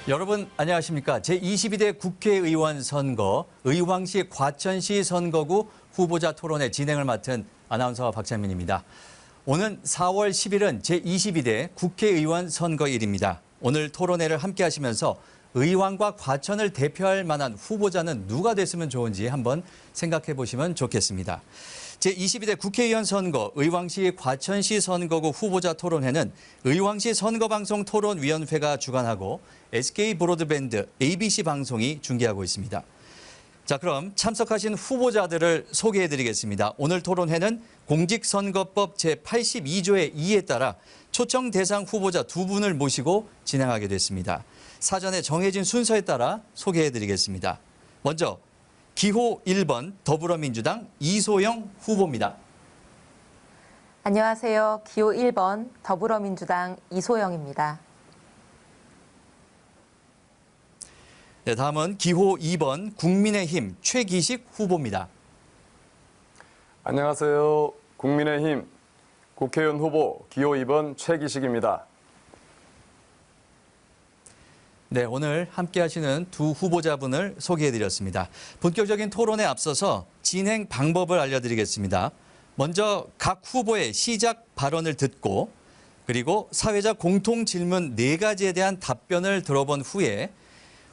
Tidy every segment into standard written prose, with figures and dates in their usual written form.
여러분 안녕하십니까? 제22대 국회의원 선거 의왕시 과천시 선거구 후보자 토론회 진행을 맡은 아나운서 박찬민입니다. 오는 4월 10일은 제22대 국회의원 선거일입니다. 오늘 토론회를 함께 하시면서 의왕과 과천을 대표할 만한 후보자는 누가 됐으면 좋은지 한번 생각해 보시면 좋겠습니다. 제22대 국회의원 선거 의왕시 과천시 선거구 후보자 토론회는 의왕시 선거방송 토론위원회가 주관하고 SK브로드밴드 ABC 방송이 중계하고 있습니다. 자, 그럼 참석하신 후보자들을 소개해 드리겠습니다. 오늘 토론회는 공직선거법 제82조의 2에 따라 초청 대상 후보자 2분을 모시고 진행하게 됐습니다. 사전에 정해진 순서에 따라 소개해 드리겠습니다. 먼저 기호 1번 더불어민주당 이소영 후보입니다. 안녕하세요. 기호 1번 더불어민주당 이소영입니다. 네, 다음은 기호 2번 국민의힘 최기식 후보입니다. 안녕하세요. 국민의힘 국회의원 후보 기호 2번 최기식입니다. 네, 오늘 함께 하시는 두 후보자분을 소개해드렸습니다. 본격적인 토론에 앞서서 진행 방법을 알려드리겠습니다. 먼저 각 후보의 시작 발언을 듣고 그리고 사회적 공통 질문 4가지에 대한 답변을 들어본 후에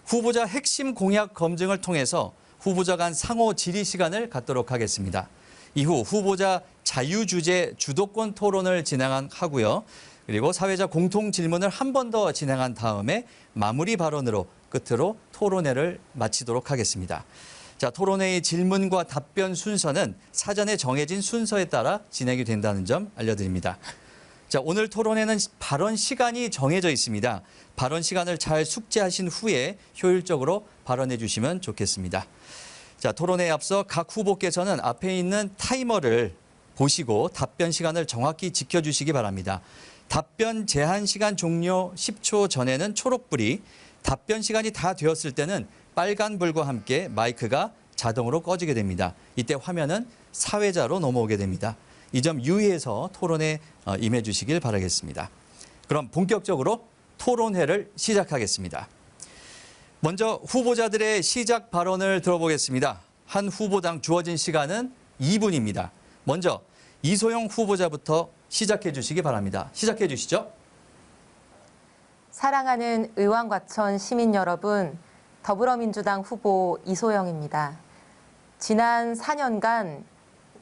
후보자 핵심 공약 검증을 통해서 후보자 간 상호 질의 시간을 갖도록 하겠습니다. 이후 후보자 자유주제 주도권 토론을 진행하고요. 그리고 사회적 공통 질문을 한 번 더 진행한 다음에 마무리 발언으로 끝으로 토론회를 마치도록 하겠습니다. 자, 토론회의 질문과 답변 순서는 사전에 정해진 순서에 따라 진행이 된다는 점 알려드립니다. 자, 오늘 토론회는 발언 시간이 정해져 있습니다. 발언 시간을 잘 숙지하신 후에 효율적으로 발언해 주시면 좋겠습니다. 자, 토론회에 앞서 각 후보께서는 앞에 있는 타이머를 보시고 답변 시간을 정확히 지켜주시기 바랍니다. 답변 제한 시간 종료 10초 전에는 초록불이, 답변 시간이 다 되었을 때는 빨간불과 함께 마이크가 자동으로 꺼지게 됩니다. 이때 화면은 사회자로 넘어오게 됩니다. 이 점 유의해서 토론에 임해 주시길 바라겠습니다. 그럼 본격적으로 토론회를 시작하겠습니다. 먼저 후보자들의 시작 발언을 들어보겠습니다. 한 후보당 주어진 시간은 2분입니다. 먼저 이소영 후보자부터 시작해 주시기 바랍니다. 시작해 주시죠. 사랑하는 의왕과천 시민 여러분, 더불어민주당 후보 이소영입니다. 지난 4년간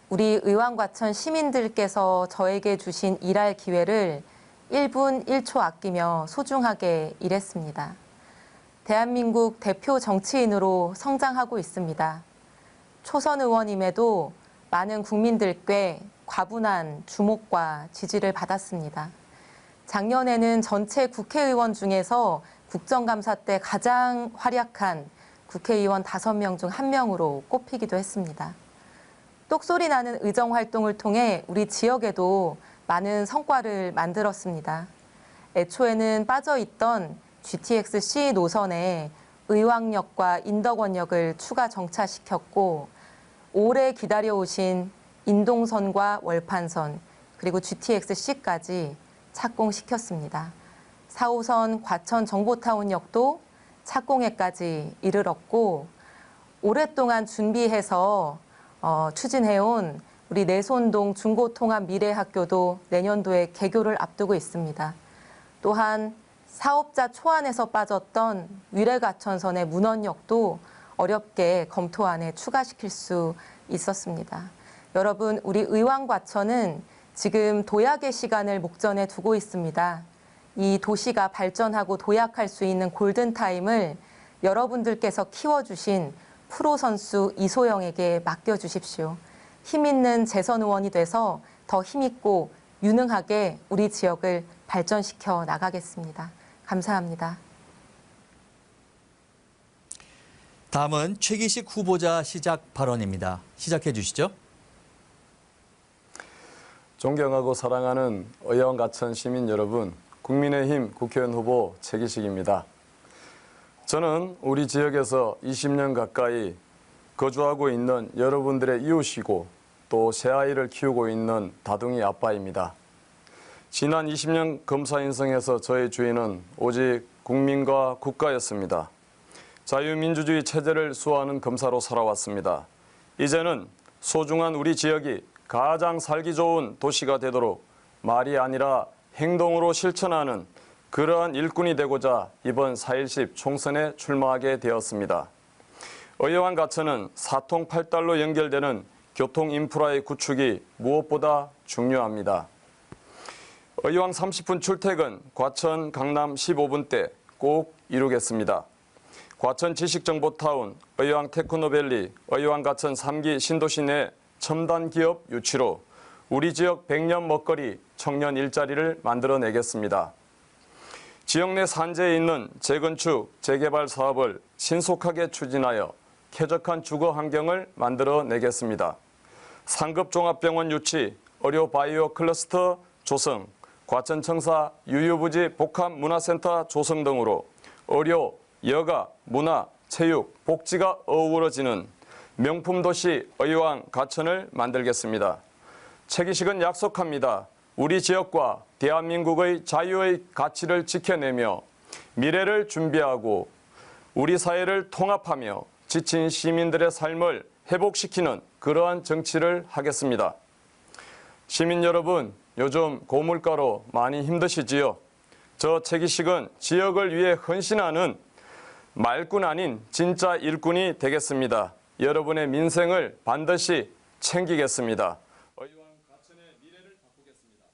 우리 의왕과천 시민들께서 저에게 주신 일할 기회를 1분 1초 아끼며 소중하게 일했습니다. 대한민국 대표 정치인으로 성장하고 있습니다. 초선 의원임에도 많은 국민들께 과분한 주목과 지지를 받았습니다. 작년에는 전체 국회의원 중에서 국정감사 때 가장 활약한 국회의원 5명 중 1명으로 꼽히기도 했습니다. 똑소리 나는 의정활동을 통해 우리 지역에도 많은 성과를 만들었습니다. 애초에는 빠져있던 GTX-C 노선에 의왕역과 인덕원역을 추가 정차시켰고 오래 기다려오신 인동선과 월판선 그리고 GTX-C까지 착공시켰습니다. 4호선 과천 정보타운역도 착공에까지 이르렀고 오랫동안 준비해서 추진해온 우리 내손동 중고통합미래학교도 내년도에 개교를 앞두고 있습니다. 또한 사업자 초안에서 빠졌던 위례과천선의 문원역도 어렵게 검토안에 추가시킬 수 있었습니다. 여러분, 우리 의왕과천은 지금 도약의 시간을 목전에 두고 있습니다. 이 도시가 발전하고 도약할 수 있는 골든타임을 여러분들께서 키워주신 프로 선수 이소영에게 맡겨주십시오. 힘있는 재선 의원이 돼서 더 힘있고 유능하게 우리 지역을 발전시켜 나가겠습니다. 감사합니다. 다음은 최기식 후보자 시작 발언입니다. 시작해 주시죠. 존경하고 사랑하는 의왕과천 시민 여러분, 국민의힘 국회의원 후보 최기식입니다. 저는 우리 지역에서 20년 가까이 거주하고 있는 여러분들의 이웃이고 또 새아이를 키우고 있는 다둥이 아빠입니다. 지난 20년 검사 인생에서 저의 주인은 오직 국민과 국가였습니다. 자유민주주의 체제를 수호하는 검사로 살아왔습니다. 이제는 소중한 우리 지역이 가장 살기 좋은 도시가 되도록 말이 아니라 행동으로 실천하는 그러한 일꾼이 되고자 이번 4.10 총선에 출마하게 되었습니다. 의왕 가천은 사통팔달로 연결되는 교통 인프라의 구축이 무엇보다 중요합니다. 의왕 30분 출퇴근, 과천 강남 15분대 꼭 이루겠습니다. 과천 지식정보타운, 의왕 테크노밸리, 의왕 가천 3기 신도시 내 첨단 기업 유치로 우리 지역 100년 먹거리 청년 일자리를 만들어내겠습니다. 지역 내 산재에 있는 재건축, 재개발 사업을 신속하게 추진하여 쾌적한 주거 환경을 만들어내겠습니다. 상급 종합병원 유치, 의료 바이오 클러스터 조성, 과천청사 유유부지 복합문화센터 조성 등으로 의료, 여가, 문화, 체육, 복지가 어우러지는 명품도시 의왕 가천을 만들겠습니다. 최기식은 약속합니다. 우리 지역과 대한민국의 자유의 가치를 지켜내며 미래를 준비하고 우리 사회를 통합하며 지친 시민들의 삶을 회복시키는 그러한 정치를 하겠습니다. 시민 여러분, 요즘 고물가로 많이 힘드시지요? 저 최기식은 지역을 위해 헌신하는 말꾼 아닌 진짜 일꾼이 되겠습니다. 여러분의 민생을 반드시 챙기겠습니다. 의왕 가천의 미래를 바꾸겠습니다.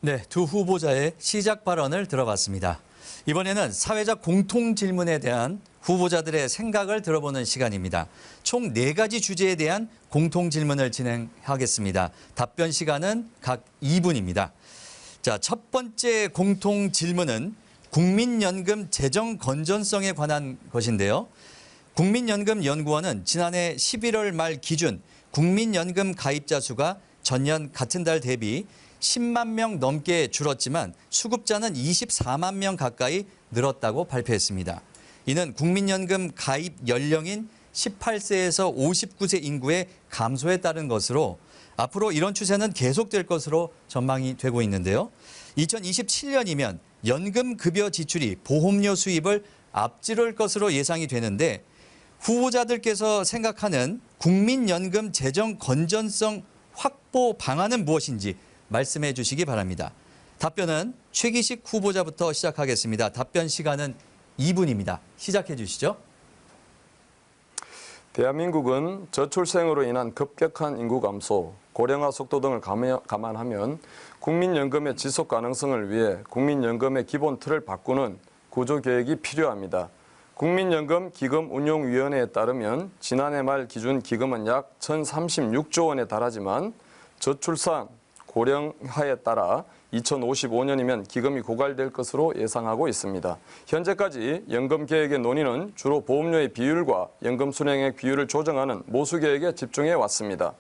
네, 두 후보자의 시작 발언을 들어봤습니다. 이번에는 사회적 공통 질문에 대한 후보자들의 생각을 들어보는 시간입니다. 총 4가지 주제에 대한 공통 질문을 진행하겠습니다. 답변 시간은 각 2분입니다. 자, 첫 번째 공통 질문은 국민연금 재정 건전성에 관한 것인데요. 국민연금연구원은 지난해 11월 말 기준 국민연금 가입자 수가 전년 같은 달 대비 10만 명 넘게 줄었지만 수급자는 24만 명 가까이 늘었다고 발표했습니다. 이는 국민연금 가입 연령인 18세에서 59세 인구의 감소에 따른 것으로 앞으로 이런 추세는 계속될 것으로 전망이 되고 있는데요. 2027년이면 연금급여 지출이 보험료 수입을 앞지를 것으로 예상이 되는데 후보자들께서 생각하는 국민연금 재정 건전성 확보 방안은 무엇인지 말씀해 주시기 바랍니다. 답변은 최기식 후보자부터 시작하겠습니다. 답변 시간은 2분입니다. 시작해 주시죠. 대한민국은 저출생으로 인한 급격한 인구 감소, 고령화 속도 등을 감안하면 국민연금의 지속 가능성을 위해 국민연금의 기본 틀을 바꾸는 구조개혁이 필요합니다. 국민연금 기금운용위원회에 따르면 지난해 말 기준 기금은 약 1,036조 원에 달하지만 저출산, 고령화에 따라 2055년이면 기금이 고갈될 것으로 예상하고 있습니다. 현재까지 연금개혁의 논의는 주로 보험료의 비율과 연금 수령액 비율을 조정하는 모수개혁에 집중해 왔습니다.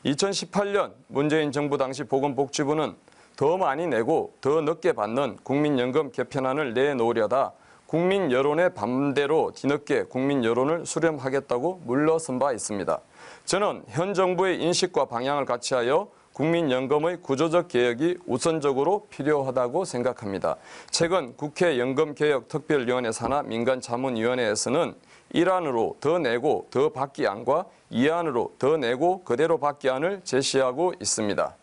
2018년 문재인 정부 당시 보건복지부는 더 많이 내고 더 늦게 받는 국민연금 개편안을 내놓으려다 국민 여론의 반대로 뒤늦게 국민 여론을 수렴하겠다고 물러선 바 있습니다. 저는 현 정부의 인식과 방향을 같이 하여 국민연금의 구조적 개혁이 우선적으로 필요하다고 생각합니다. 최근 국회 연금개혁특별위원회 산하 민간자문위원회에서는 1안으로 더 내고 더 받기 안과 2안으로 더 내고 그대로 받기 안을 제시하고 있습니다.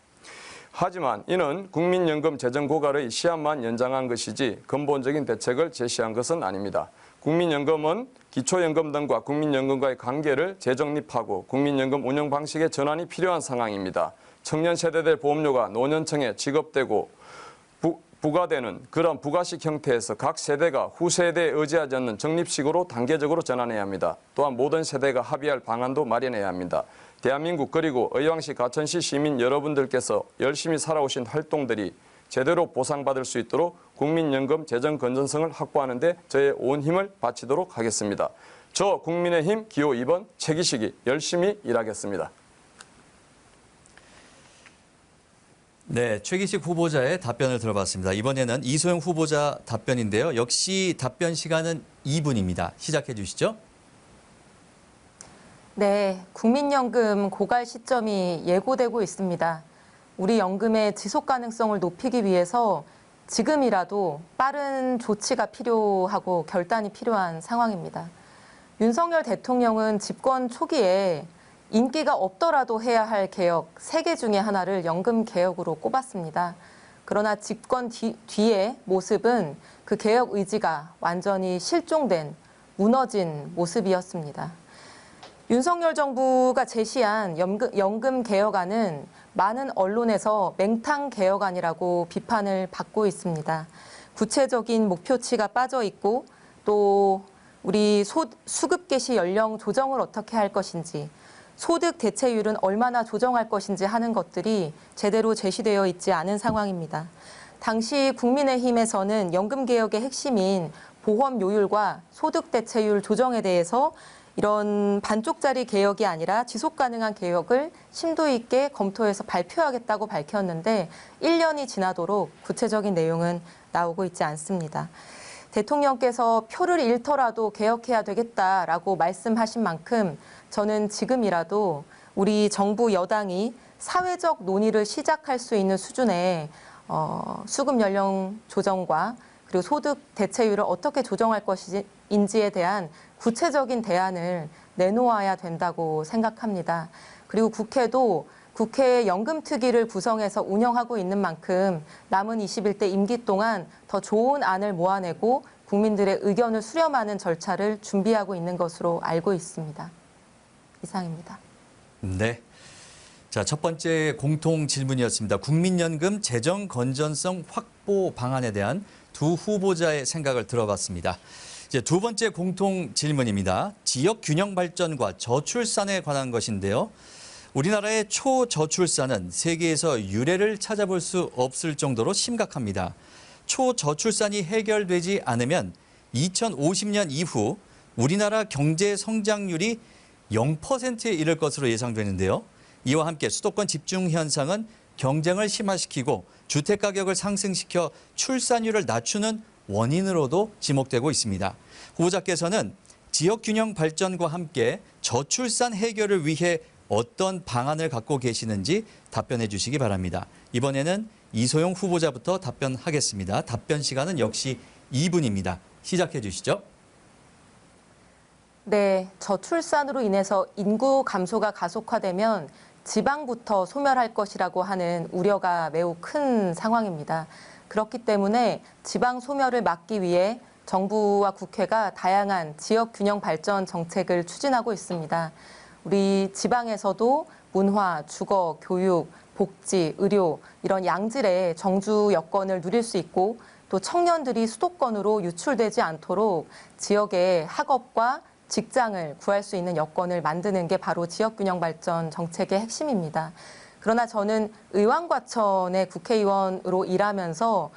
하지만 이는 국민연금 재정 고갈의 시한만 연장한 것이지 근본적인 대책을 제시한 것은 아닙니다. 국민연금은 기초연금 등과 국민연금과의 관계를 재정립하고 국민연금 운영 방식의 전환이 필요한 상황입니다. 청년 세대들 보험료가 노년층에 지급되고 부과되는 그런 부가식 형태에서 각 세대가 후세대에 의지하지 않는 적립식으로 단계적으로 전환해야 합니다. 또한 모든 세대가 합의할 방안도 마련해야 합니다. 대한민국 그리고 의왕시 가천시 시민 여러분들께서 열심히 살아오신 활동들이 제대로 보상받을 수 있도록 국민연금 재정 건전성을 확보하는 데 저의 온 힘을 바치도록 하겠습니다. 저 국민의힘 기호 2번 최기식이 열심히 일하겠습니다. 네, 최기식 후보자의 답변을 들어봤습니다. 이번에는 이소영 후보자 답변인데요. 역시 답변 시간은 2분입니다. 시작해 주시죠. 네, 국민연금 고갈 시점이 예고되고 있습니다. 우리 연금의 지속 가능성을 높이기 위해서 지금이라도 빠른 조치가 필요하고 결단이 필요한 상황입니다. 윤석열 대통령은 집권 초기에 인기가 없더라도 해야 할 개혁 3개 중에 하나를 연금 개혁으로 꼽았습니다. 그러나 집권 뒤의 모습은 그 개혁 의지가 완전히 실종된, 무너진 모습이었습니다. 윤석열 정부가 제시한 연금 개혁안은 많은 언론에서 맹탕 개혁안이라고 비판을 받고 있습니다. 구체적인 목표치가 빠져 있고 또 우리 수급 개시 연령 조정을 어떻게 할 것인지, 소득 대체율은 얼마나 조정할 것인지 하는 것들이 제대로 제시되어 있지 않은 상황입니다. 당시 국민의힘에서는 연금 개혁의 핵심인 보험 요율과 소득 대체율 조정에 대해서 이런 반쪽짜리 개혁이 아니라 지속 가능한 개혁을 심도 있게 검토해서 발표하겠다고 밝혔는데 1년이 지나도록 구체적인 내용은 나오고 있지 않습니다. 대통령께서 표를 잃더라도 개혁해야 되겠다라고 말씀하신 만큼 저는 지금이라도 우리 정부 여당이 사회적 논의를 시작할 수 있는 수준의 수급 연령 조정과 그리고 소득 대체율을 어떻게 조정할 것인지에 대한 구체적인 대안을 내놓아야 된다고 생각합니다. 그리고 국회도 국회 연금특위를 구성해서 운영하고 있는 만큼 남은 21대 임기 동안 더 좋은 안을 모아내고 국민들의 의견을 수렴하는 절차를 준비하고 있는 것으로 알고 있습니다. 이상입니다. 네. 자, 첫 번째 공통 질문이었습니다. 국민연금 재정 건전성 확보 방안에 대한 두 후보자의 생각을 들어봤습니다. 이제 두 번째 공통 질문입니다. 지역 균형 발전과 저출산에 관한 것인데요. 우리나라의 초저출산은 세계에서 유례를 찾아볼 수 없을 정도로 심각합니다. 초저출산이 해결되지 않으면 2050년 이후 우리나라 경제 성장률이 0%에 이를 것으로 예상되는데요. 이와 함께 수도권 집중 현상은 경쟁을 심화시키고 주택 가격을 상승시켜 출산율을 낮추는 원인으로도 지목되고 있습니다. 후보자께서는 지역 균형 발전과 함께 저출산 해결을 위해 어떤 방안을 갖고 계시는지 답변해 주시기 바랍니다. 이번에는 이소영 후보자부터 답변하겠습니다. 답변 시간은 역시 2분입니다. 시작해 주시죠. 네, 저출산으로 인해서 인구 감소가 가속화되면 지방부터 소멸할 것이라고 하는 우려가 매우 큰 상황입니다. 그렇기 때문에 지방 소멸을 막기 위해 정부와 국회가 다양한 지역 균형 발전 정책을 추진하고 있습니다. 우리 지방에서도 문화, 주거, 교육, 복지, 의료 이런 양질의 정주 여건을 누릴 수 있고 또 청년들이 수도권으로 유출되지 않도록 지역의 학업과 직장을 구할 수 있는 여건을 만드는 게 바로 지역균형 발전 정책의 핵심입니다. 그러나 저는 의왕과천의 국회의원으로 일하면서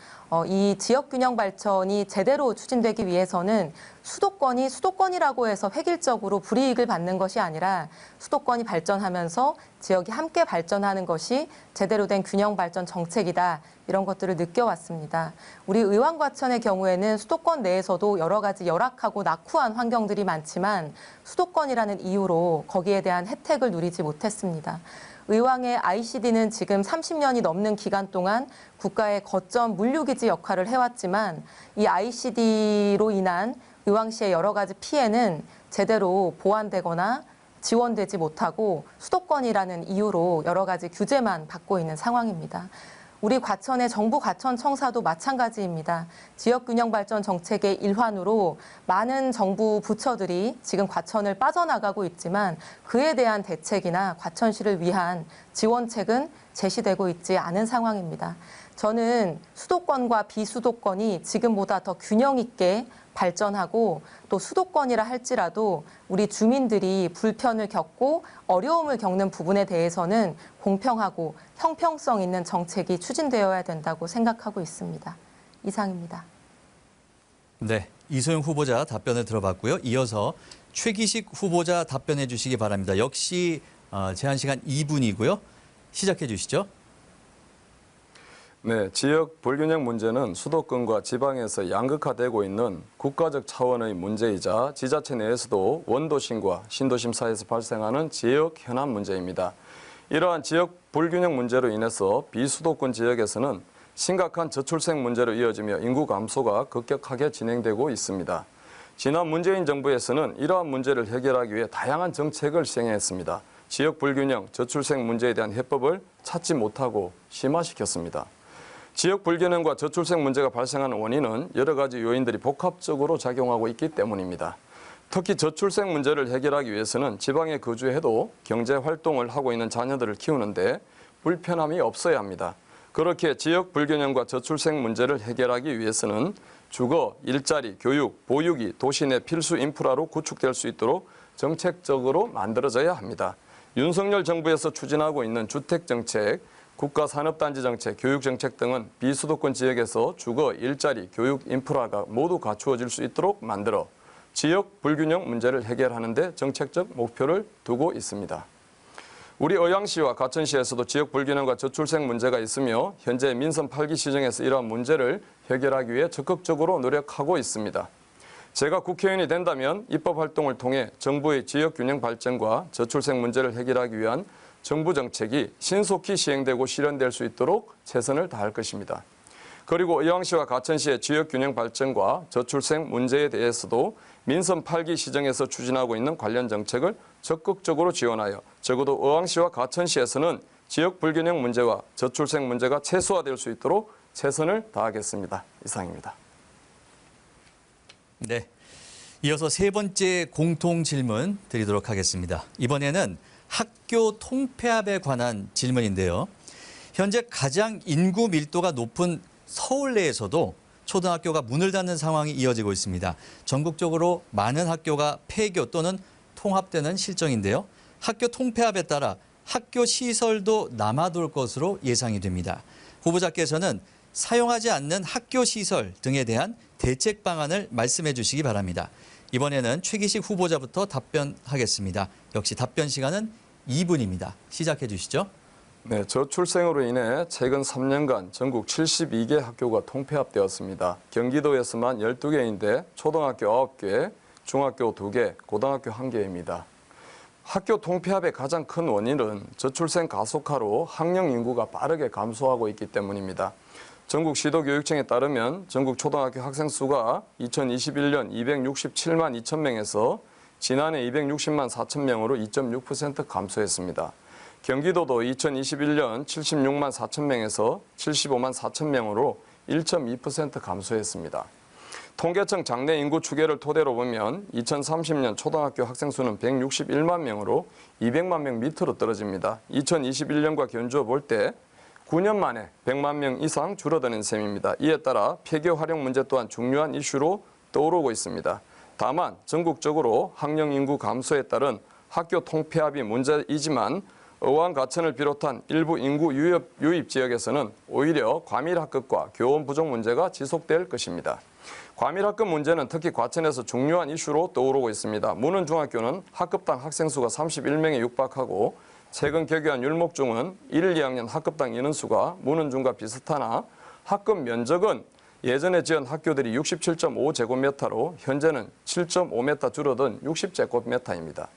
이 지역균형 발전이 제대로 추진되기 위해서는 수도권이 수도권이라고 해서 획일적으로 불이익을 받는 것이 아니라 수도권이 발전하면서 지역이 함께 발전하는 것이 제대로 된 균형 발전 정책이다. 이런 것들을 느껴왔습니다. 우리 의왕과천의 경우에는 수도권 내에서도 여러 가지 열악하고 낙후한 환경들이 많지만 수도권이라는 이유로 거기에 대한 혜택을 누리지 못했습니다. 의왕의 ICD는 지금 30년이 넘는 기간 동안 국가의 거점 물류기지 역할을 해왔지만 이 ICD로 인한 의왕시의 여러 가지 피해는 제대로 보완되거나 지원되지 못하고 수도권이라는 이유로 여러 가지 규제만 받고 있는 상황입니다. 우리 과천의 정부 과천청사도 마찬가지입니다. 지역균형발전 정책의 일환으로 많은 정부 부처들이 지금 과천을 빠져나가고 있지만 그에 대한 대책이나 과천시를 위한 지원책은 제시되고 있지 않은 상황입니다. 저는 수도권과 비수도권이 지금보다 더 균형 있게 발전하고 또 수도권이라 할지라도 우리 주민들이 불편을 겪고 어려움을 겪는 부분에 대해서는 공평하고 형평성 있는 정책이 추진되어야 된다고 생각하고 있습니다. 이상입니다. 네, 이소영 후보자 답변을 들어봤고요. 이어서 최기식 후보자 답변해 주시기 바랍니다. 역시 제한 시간 2분이고요. 시작해 주시죠. 네, 지역 불균형 문제는 수도권과 지방에서 양극화되고 있는 국가적 차원의 문제이자 지자체 내에서도 원도심과 신도심 사이에서 발생하는 지역 현안 문제입니다. 이러한 지역 불균형 문제로 인해서 비수도권 지역에서는 심각한 저출생 문제로 이어지며 인구 감소가 급격하게 진행되고 있습니다. 지난 문재인 정부에서는 이러한 문제를 해결하기 위해 다양한 정책을 시행했습니다. 지역 불균형, 저출생 문제에 대한 해법을 찾지 못하고 심화시켰습니다. 지역 불균형과 저출생 문제가 발생하는 원인은 여러 가지 요인들이 복합적으로 작용하고 있기 때문입니다. 특히 저출생 문제를 해결하기 위해서는 지방에 거주해도 경제 활동을 하고 있는 자녀들을 키우는데 불편함이 없어야 합니다. 그렇게 지역 불균형과 저출생 문제를 해결하기 위해서는 주거, 일자리, 교육, 보육이 도시 내 필수 인프라로 구축될 수 있도록 정책적으로 만들어져야 합니다. 윤석열 정부에서 추진하고 있는 주택정책, 국가산업단지 정책, 교육정책 등은 비수도권 지역에서 주거, 일자리, 교육 인프라가 모두 갖추어질 수 있도록 만들어 지역 불균형 문제를 해결하는 데 정책적 목표를 두고 있습니다. 우리 의왕시와 가천시에서도 지역 불균형과 저출생 문제가 있으며 현재 민선 8기 시정에서 이러한 문제를 해결하기 위해 적극적으로 노력하고 있습니다. 제가 국회의원이 된다면 입법 활동을 통해 정부의 지역 균형 발전과 저출생 문제를 해결하기 위한 정부 정책이 신속히 시행되고 실현될 수 있도록 최선을 다할 것입니다. 그리고 의왕시와 가천시의 지역 균형 발전과 저출생 문제에 대해서도 민선 8기 시정에서 추진하고 있는 관련 정책을 적극적으로 지원하여 적어도 의왕시와 가천시에서는 지역 불균형 문제와 저출생 문제가 최소화될 수 있도록 최선을 다하겠습니다. 이상입니다. 네, 이어서 세 번째 공통 질문 드리도록 하겠습니다. 이번에는 학교 통폐합에 관한 질문인데요. 현재 가장 인구 밀도가 높은 서울 내에서도 초등학교가 문을 닫는 상황이 이어지고 있습니다. 전국적으로 많은 학교가 폐교 또는 통합되는 실정인데요. 학교 통폐합에 따라 학교 시설도 남아돌 것으로 예상이 됩니다. 후보자께서는 사용하지 않는 학교 시설 등에 대한 대책 방안을 말씀해 주시기 바랍니다. 이번에는 최기식 후보자부터 답변하겠습니다. 역시 답변 시간은 2분입니다. 시작해 주시죠. 네, 저출생으로 인해 최근 3년간 전국 72개 학교가 통폐합되었습니다. 경기도에서만 12개인데 초등학교 9개, 중학교 2개, 고등학교 1개입니다. 학교 통폐합의 가장 큰 원인은 저출생 가속화로 학령 인구가 빠르게 감소하고 있기 때문입니다. 전국 시도교육청에 따르면 전국 초등학교 학생 수가 2021년 267만 2천 명에서 지난해 260만 4천 명으로 2.6% 감소했습니다. 경기도도 2021년 76만 4천 명에서 75만 4천 명으로 1.2% 감소했습니다. 통계청 장래 인구 추계를 토대로 보면 2030년 초등학교 학생 수는 161만 명으로 200만 명 밑으로 떨어집니다. 2021년과 견주어 볼 때 9년 만에 100만 명 이상 줄어드는 셈입니다. 이에 따라 폐교 활용 문제 또한 중요한 이슈로 떠오르고 있습니다. 다만 전국적으로 학령 인구 감소에 따른 학교 통폐합이 문제이지만 의왕 가천을 비롯한 일부 인구 유입 지역에서는 오히려 과밀학급과 교원 부족 문제가 지속될 것입니다. 과밀학급 문제는 특히 과천에서 중요한 이슈로 떠오르고 있습니다. 문흥중학교는 학급당 학생 수가 31명에 육박하고 최근 개교한 율목중은 1, 2학년 학급당 인원수가 문흥중과 비슷하나 학급 면적은 예전에 지은 학교들이 67.5제곱미터로 현재는 7.5m 줄어든 60제곱미터입니다.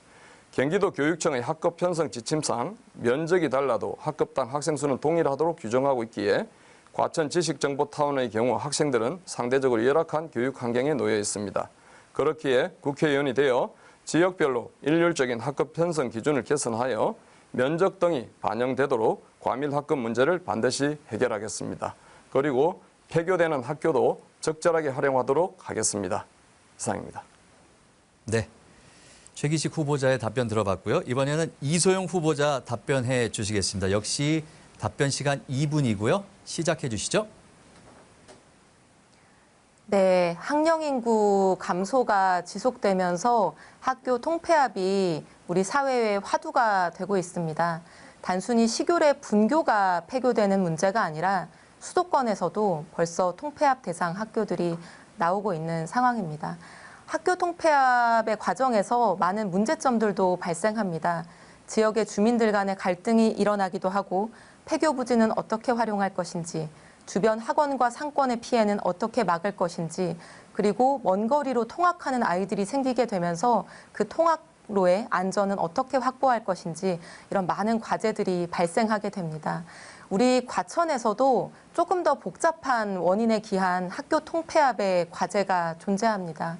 경기도 교육청의 학급 편성 지침상 면적이 달라도 학급당 학생 수는 동일하도록 규정하고 있기에 과천 지식정보타운의 경우 학생들은 상대적으로 열악한 교육 환경에 놓여 있습니다. 그렇기에 국회의원이 되어 지역별로 일률적인 학급 편성 기준을 개선하여 면적 등이 반영되도록 과밀 학급 문제를 반드시 해결하겠습니다. 그리고 폐교되는 학교도 적절하게 활용하도록 하겠습니다. 이상입니다. 네, 최기식 후보자의 답변 들어봤고요. 이번에는 이소영 후보자 답변해 주시겠습니다. 역시 답변 시간 2분이고요. 시작해 주시죠. 네, 학령 인구 감소가 지속되면서 학교 통폐합이 우리 사회의 화두가 되고 있습니다. 단순히 시교내 분교가 폐교되는 문제가 아니라 수도권에서도 벌써 통폐합 대상 학교들이 나오고 있는 상황입니다. 학교 통폐합의 과정에서 많은 문제점들도 발생합니다. 지역의 주민들 간의 갈등이 일어나기도 하고 폐교 부지는 어떻게 활용할 것인지, 주변 학원과 상권의 피해는 어떻게 막을 것인지, 그리고 먼 거리로 통학하는 아이들이 생기게 되면서 그 통학 도로의 안전은 어떻게 확보할 것인지 이런 많은 과제들이 발생하게 됩니다. 우리 과천에서도 조금 더 복잡한 원인에 기한 학교 통폐합의 과제가 존재합니다.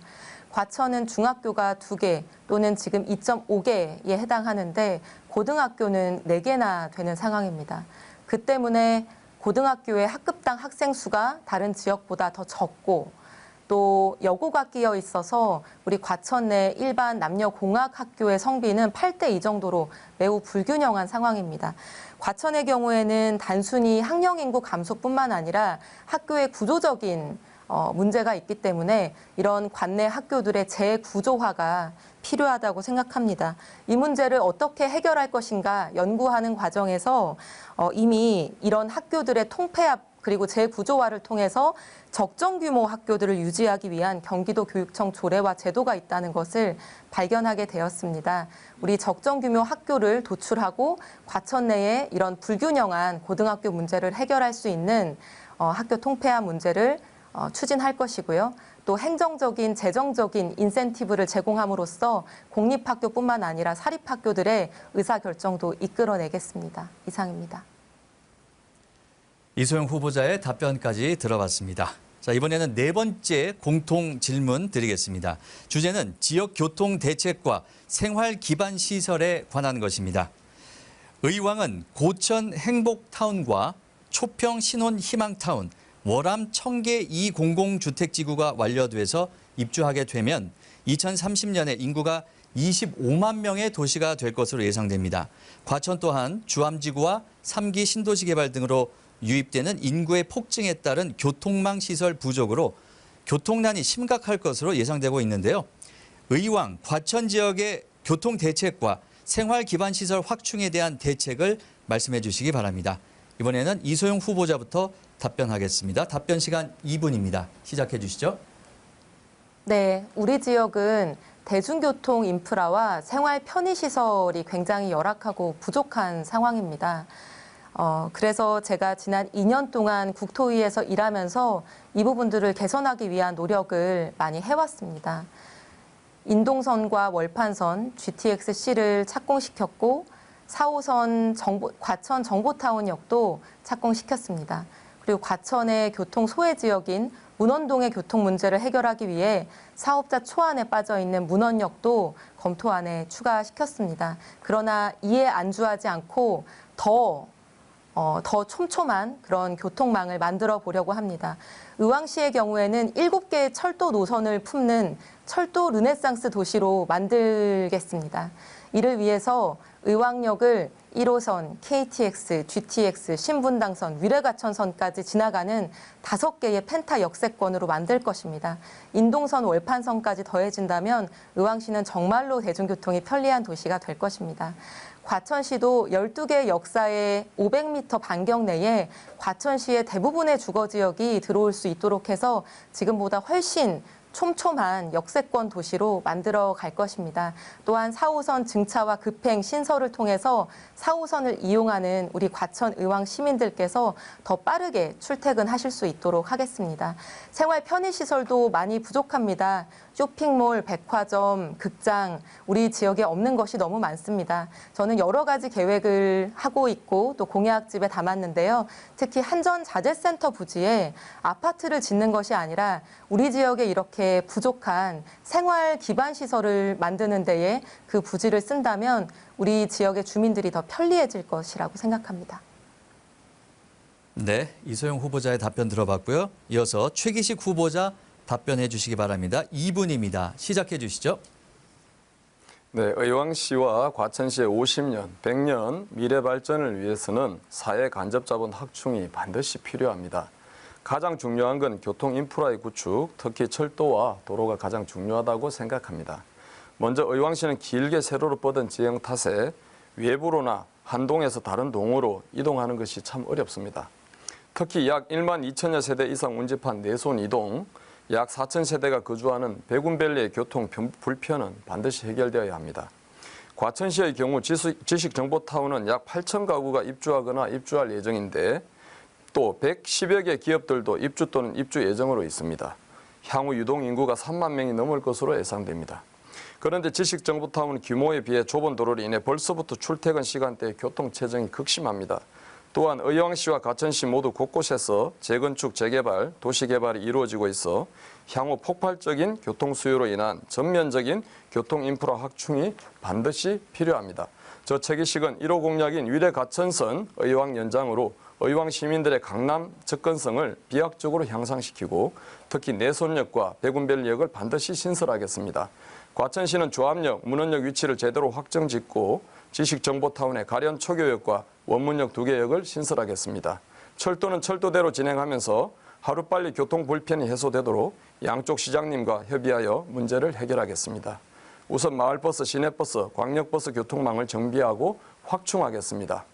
과천은 중학교가 2개 또는 지금 2.5개에 해당하는데 고등학교는 4개나 되는 상황입니다. 그 때문에 고등학교의 학급당 학생 수가 다른 지역보다 더 적고 또 여고가 끼어 있어서 우리 과천 내 일반 남녀 공학 학교의 성비는 8대2 정도로 매우 불균형한 상황입니다. 과천의 경우에는 단순히 학령 인구 감소뿐만 아니라 학교의 구조적인 문제가 있기 때문에 이런 관내 학교들의 재구조화가 필요하다고 생각합니다. 이 문제를 어떻게 해결할 것인가 연구하는 과정에서 이미 이런 학교들의 통폐합 그리고 재구조화를 통해서 적정 규모 학교들을 유지하기 위한 경기도 교육청 조례와 제도가 있다는 것을 발견하게 되었습니다. 우리 적정 규모 학교를 도출하고 과천 내에 이런 불균형한 고등학교 문제를 해결할 수 있는 학교 통폐합 문제를 추진할 것이고요. 또 행정적인, 재정적인 인센티브를 제공함으로써 공립학교뿐만 아니라 사립학교들의 의사결정도 이끌어내겠습니다. 이상입니다. 이소영 후보자의 답변까지 들어봤습니다. 자, 이번에는 4번째 공통 질문 드리겠습니다. 주제는 지역 교통 대책과 생활 기반 시설에 관한 것입니다. 의왕은 고천 행복타운과 초평 신혼 희망타운, 월암 청계 2공공주택지구가 완료돼서 입주하게 되면 2030년에 인구가 25만 명의 도시가 될 것으로 예상됩니다. 과천 또한 주암지구와 3기 신도시 개발 등으로 유입되는 인구의 폭증에 따른 교통망 시설 부족으로 교통난이 심각할 것으로 예상되고 있는데요. 의왕, 과천 지역의 교통 대책과 생활 기반 시설 확충에 대한 대책을 말씀해 주시기 바랍니다. 이번에는 이소영 후보자부터 답변하겠습니다. 답변 시간 2분입니다. 시작해 주시죠. 네, 우리 지역은 대중교통 인프라와 생활 편의시설이 굉장히 열악하고 부족한 상황입니다. 그래서 제가 지난 2년 동안 국토위에서 일하면서 이 부분들을 개선하기 위한 노력을 많이 해왔습니다. 인동선과 월판선, GTX-C를 착공시켰고 4호선 과천 정보타운역도 착공시켰습니다. 그리고 과천의 교통 소외 지역인 문원동의 교통 문제를 해결하기 위해 사업자 초안에 빠져 있는 문원역도 검토안에 추가시켰습니다. 그러나 이에 안주하지 않고 더 촘촘한 그런 교통망을 만들어 보려고 합니다. 의왕시의 경우에는 7개의 철도 노선을 품는 철도 르네상스 도시로 만들겠습니다. 이를 위해서 의왕역을 1호선, KTX, GTX, 신분당선, 위례과천선까지 지나가는 5개의 펜타 역세권으로 만들 것입니다. 인동선, 월판선까지 더해진다면 의왕시는 정말로 대중교통이 편리한 도시가 될 것입니다. 과천시도 12개 역사의 500m 반경 내에 과천시의 대부분의 주거지역이 들어올 수 있도록 해서 지금보다 훨씬 촘촘한 역세권 도시로 만들어 갈 것입니다. 또한 4호선 증차와 급행 신설을 통해서 4호선을 이용하는 우리 과천 의왕 시민들께서 더 빠르게 출퇴근하실 수 있도록 하겠습니다. 생활 편의시설도 많이 부족합니다. 쇼핑몰, 백화점, 극장, 우리 지역에 없는 것이 너무 많습니다. 저는 여러 가지 계획을 하고 있고 또 공약집에 담았는데요. 특히 한전자재센터 부지에 아파트를 짓는 것이 아니라 우리 지역에 이렇게 부족한 생활 기반 시설을 만드는 데에 그 부지를 쓴다면 우리 지역의 주민들이 더 편리해질 것이라고 생각합니다. 네, 이소영 후보자의 답변 들어봤고요. 이어서 최기식 후보자 답변해 주시기 바랍니다. 2분입니다. 시작해 주시죠. 네, 의왕시와 과천시의 50년, 100년 미래 발전을 위해서는 사회 간접자본 확충이 반드시 필요합니다. 가장 중요한 건 교통 인프라의 구축, 특히 철도와 도로가 가장 중요하다고 생각합니다. 먼저 의왕시는 길게 세로로 뻗은 지형 탓에 외부로나 한 동에서 다른 동으로 이동하는 것이 참 어렵습니다. 특히 약 1만 2천여 세대 이상 운집한 내손 이동, 약 4천 세대가 거주하는 백운밸리의 교통 불편은 반드시 해결되어야 합니다. 과천시의 경우 지식정보타운은 약 8천 가구가 입주하거나 입주할 예정인데 또 110여 개 기업들도 입주 또는 입주 예정으로 있습니다. 향후 유동 인구가 3만 명이 넘을 것으로 예상됩니다. 그런데 지식정보타운 규모에 비해 좁은 도로로 인해 벌써부터 출퇴근 시간대에 교통체증이 극심합니다. 또한 의왕시와 과천시 모두 곳곳에서 재건축, 재개발, 도시개발이 이루어지고 있어 향후 폭발적인 교통수요로 인한 전면적인 교통인프라 확충이 반드시 필요합니다. 저 최기식은 1호 공약인 위례과천선 의왕 연장으로 의왕 시민들의 강남 접근성을 비약적으로 향상시키고 특히 내손역과 백운별역을 반드시 신설하겠습니다. 과천시는 조합역, 문원역 위치를 제대로 확정짓고 지식정보타운의 가련 초교역과 원문역 2개 역을 신설하겠습니다. 철도는 철도대로 진행하면서 하루빨리 교통 불편이 해소되도록 양쪽 시장님과 협의하여 문제를 해결하겠습니다. 우선 마을버스, 시내버스, 광역버스 교통망을 정비하고 확충하겠습니다.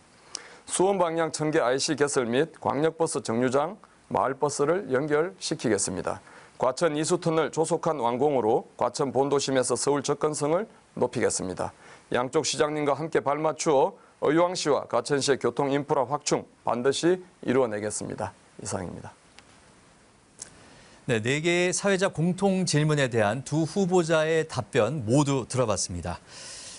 수원 방향 청계 IC 개설 및 광역버스 정류장, 마을버스를 연결시키겠습니다. 과천 이수터널 조속한 완공으로 과천 본도심에서 서울 접근성을 높이겠습니다. 양쪽 시장님과 함께 발맞추어 의왕시와 과천시의 교통 인프라 확충 반드시 이루어내겠습니다. 이상입니다. 네, 4개의 사회자 공통 질문에 대한 두 후보자의 답변 모두 들어봤습니다.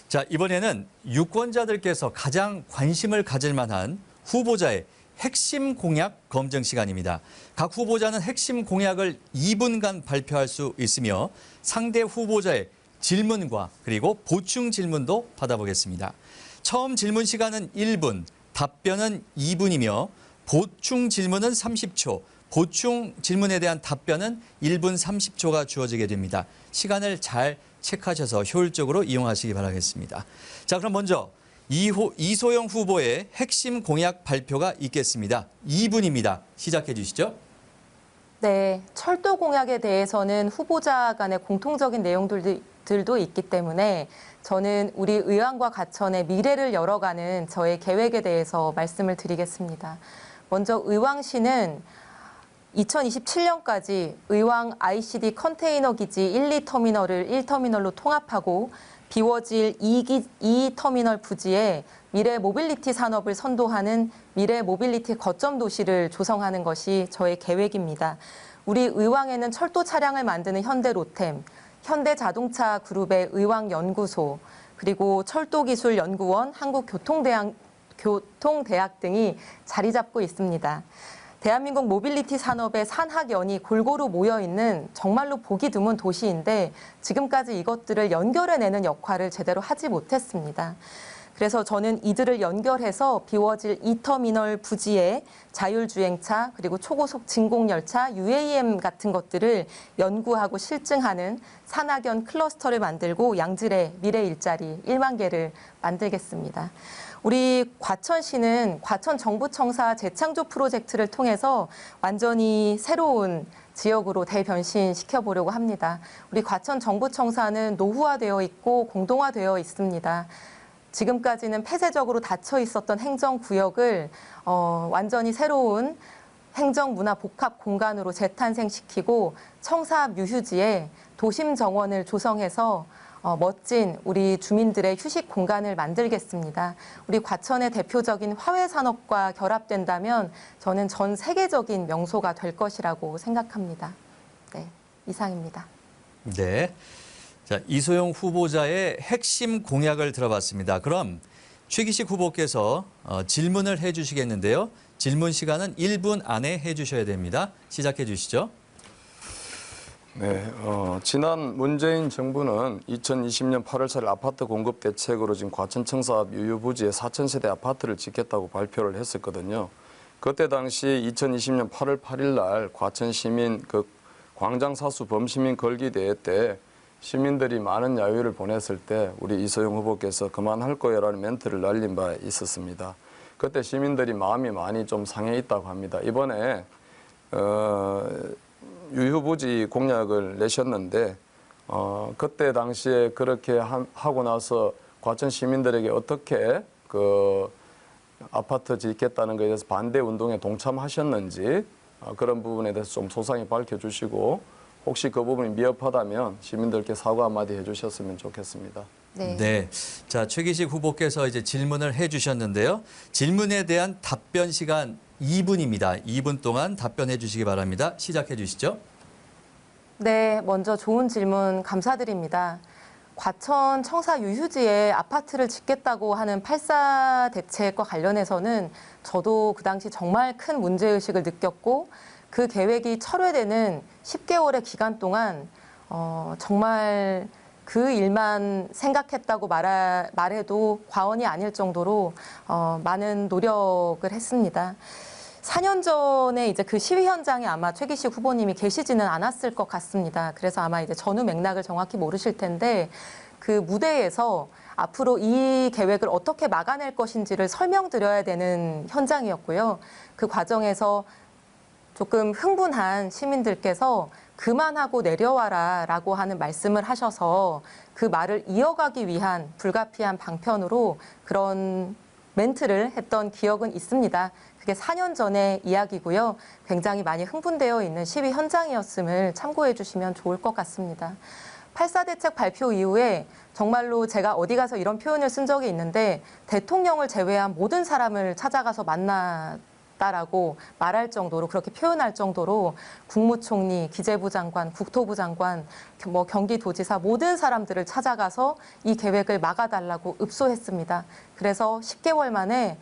자, 이번에는 유권자들께서 가장 관심을 가질 만한 후보자의 핵심 공약 검증 시간입니다. 각 후보자는 핵심 공약을 2분간 발표할 수 있으며 상대 후보자의 질문과 그리고 보충 질문도 받아보겠습니다. 처음 질문 시간은 1분, 답변은 2분이며 보충 질문은 30초, 보충 질문에 대한 답변은 1분 30초가 주어지게 됩니다. 시간을 잘 체크하셔서 효율적으로 이용하시기 바라겠습니다. 자, 그럼 먼저 이소영 후보의 핵심 공약 발표가 있겠습니다. 2분입니다. 시작해 주시죠. 네, 철도 공약에 대해서는 후보자 간의 공통적인 내용들도 있기 때문에 저는 우리 의왕과 과천의 미래를 열어가는 저의 계획에 대해서 말씀을 드리겠습니다. 먼저 의왕시는 2027년까지 의왕 ICD 컨테이너 기지 1, 2터미널을 1터미널로 통합하고 비워질 2터미널 부지에 미래 모빌리티 산업을 선도하는 미래 모빌리티 거점 도시를 조성하는 것이 저의 계획입니다. 우리 의왕에는 철도 차량을 만드는 현대로템, 현대자동차 그룹의 의왕연구소, 그리고 철도기술연구원, 한국교통대학 등이 자리 잡고 있습니다. 대한민국 모빌리티 산업의 산학연이 골고루 모여있는 정말로 보기 드문 도시인데 지금까지 이것들을 연결해내는 역할을 제대로 하지 못했습니다. 그래서 저는 이들을 연결해서 비워질 2터미널 부지에 자율주행차 그리고 초고속 진공열차 UAM 같은 것들을 연구하고 실증하는 산학연 클러스터를 만들고 양질의 미래 일자리 1만 개를 만들겠습니다. 우리 과천시는 과천정부청사 재창조 프로젝트를 통해서 완전히 새로운 지역으로 대변신시켜보려고 합니다. 우리 과천정부청사는 노후화되어 있고 공동화되어 있습니다. 지금까지는 폐쇄적으로 닫혀 있었던 행정구역을 완전히 새로운 행정문화복합 공간으로 재탄생시키고 청사 뮤휴지에 도심정원을 조성해서 멋진 우리 주민들의 휴식 공간을 만들겠습니다. 우리 과천의 대표적인 화훼산업과 결합된다면 저는 전 세계적인 명소가 될 것이라고 생각합니다. 네, 이상입니다. 네. 자, 이소영 후보자의 핵심 공약을 들어봤습니다. 그럼 최기식 후보께서 질문을 해 주시겠는데요. 질문 시간은 1분 안에 해 주셔야 됩니다. 시작해 주시죠. 네, 지난 문재인 정부는 2020년 8월 4일 아파트 공급 대책으로 지금 과천청사 앞 유휴부지에 4,000세대 아파트를 짓겠다고 발표를 했었거든요. 그때 당시 2020년 8월 8일 날 과천시민 광장사수 범시민 걸기대회 때 시민들이 많은 야유를 보냈을 때 우리 이소영 후보께서 그만할 거야라는 멘트를 날린 바 있었습니다. 그때 시민들이 마음이 많이 좀 상해 있다고 합니다. 이번에 유휴부지 공약을 내셨는데 그때 당시에 그렇게 하고 나서 과천 시민들에게 어떻게 아파트 짓겠다는 것에 대해서 반대 운동에 동참하셨는지 그런 부분에 대해서 좀 소상히 밝혀주시고 혹시 그 부분이 미흡하다면 시민들께 사과 한마디 해주셨으면 좋겠습니다. 네. 네. 자, 최기식 후보께서 이제 질문을 해 주셨는데요. 질문에 대한 답변 시간 2분입니다. 2분 동안 답변해 주시기 바랍니다. 시작해 주시죠. 네, 먼저 좋은 질문 감사드립니다. 과천 청사 유휴지에 아파트를 짓겠다고 하는 8.4 대책과 관련해서는 저도 그 당시 정말 큰 문제의식을 느꼈고 그 계획이 철회되는 10개월의 기간 동안 정말 그 일만 생각했다고 말해도 과언이 아닐 정도로 많은 노력을 했습니다. 4년 전에 이제 그 시위 현장에 아마 최기식 후보님이 계시지는 않았을 것 같습니다. 그래서 아마 이제 전후 맥락을 정확히 모르실 텐데 그 무대에서 앞으로 이 계획을 어떻게 막아낼 것인지를 설명드려야 되는 현장이었고요. 그 과정에서 조금 흥분한 시민들께서 그만하고 내려와라 라고 하는 말씀을 하셔서 그 말을 이어가기 위한 불가피한 방편으로 그런 멘트를 했던 기억은 있습니다. 그게 4년 전의 이야기고요. 굉장히 많이 흥분되어 있는 시위 현장이었음을 참고해 주시면 좋을 것 같습니다. 8.4 대책 발표 이후에 정말로 제가 어디 가서 이런 표현을 쓴 적이 있는데 대통령을 제외한 모든 사람을 찾아가서 만났다라고 말할 정도로 그렇게 표현할 정도로 국무총리, 기재부 장관, 국토부 장관, 경기도지사 모든 사람들을 찾아가서 이 계획을 막아달라고 읍소했습니다. 그래서 10개월 만에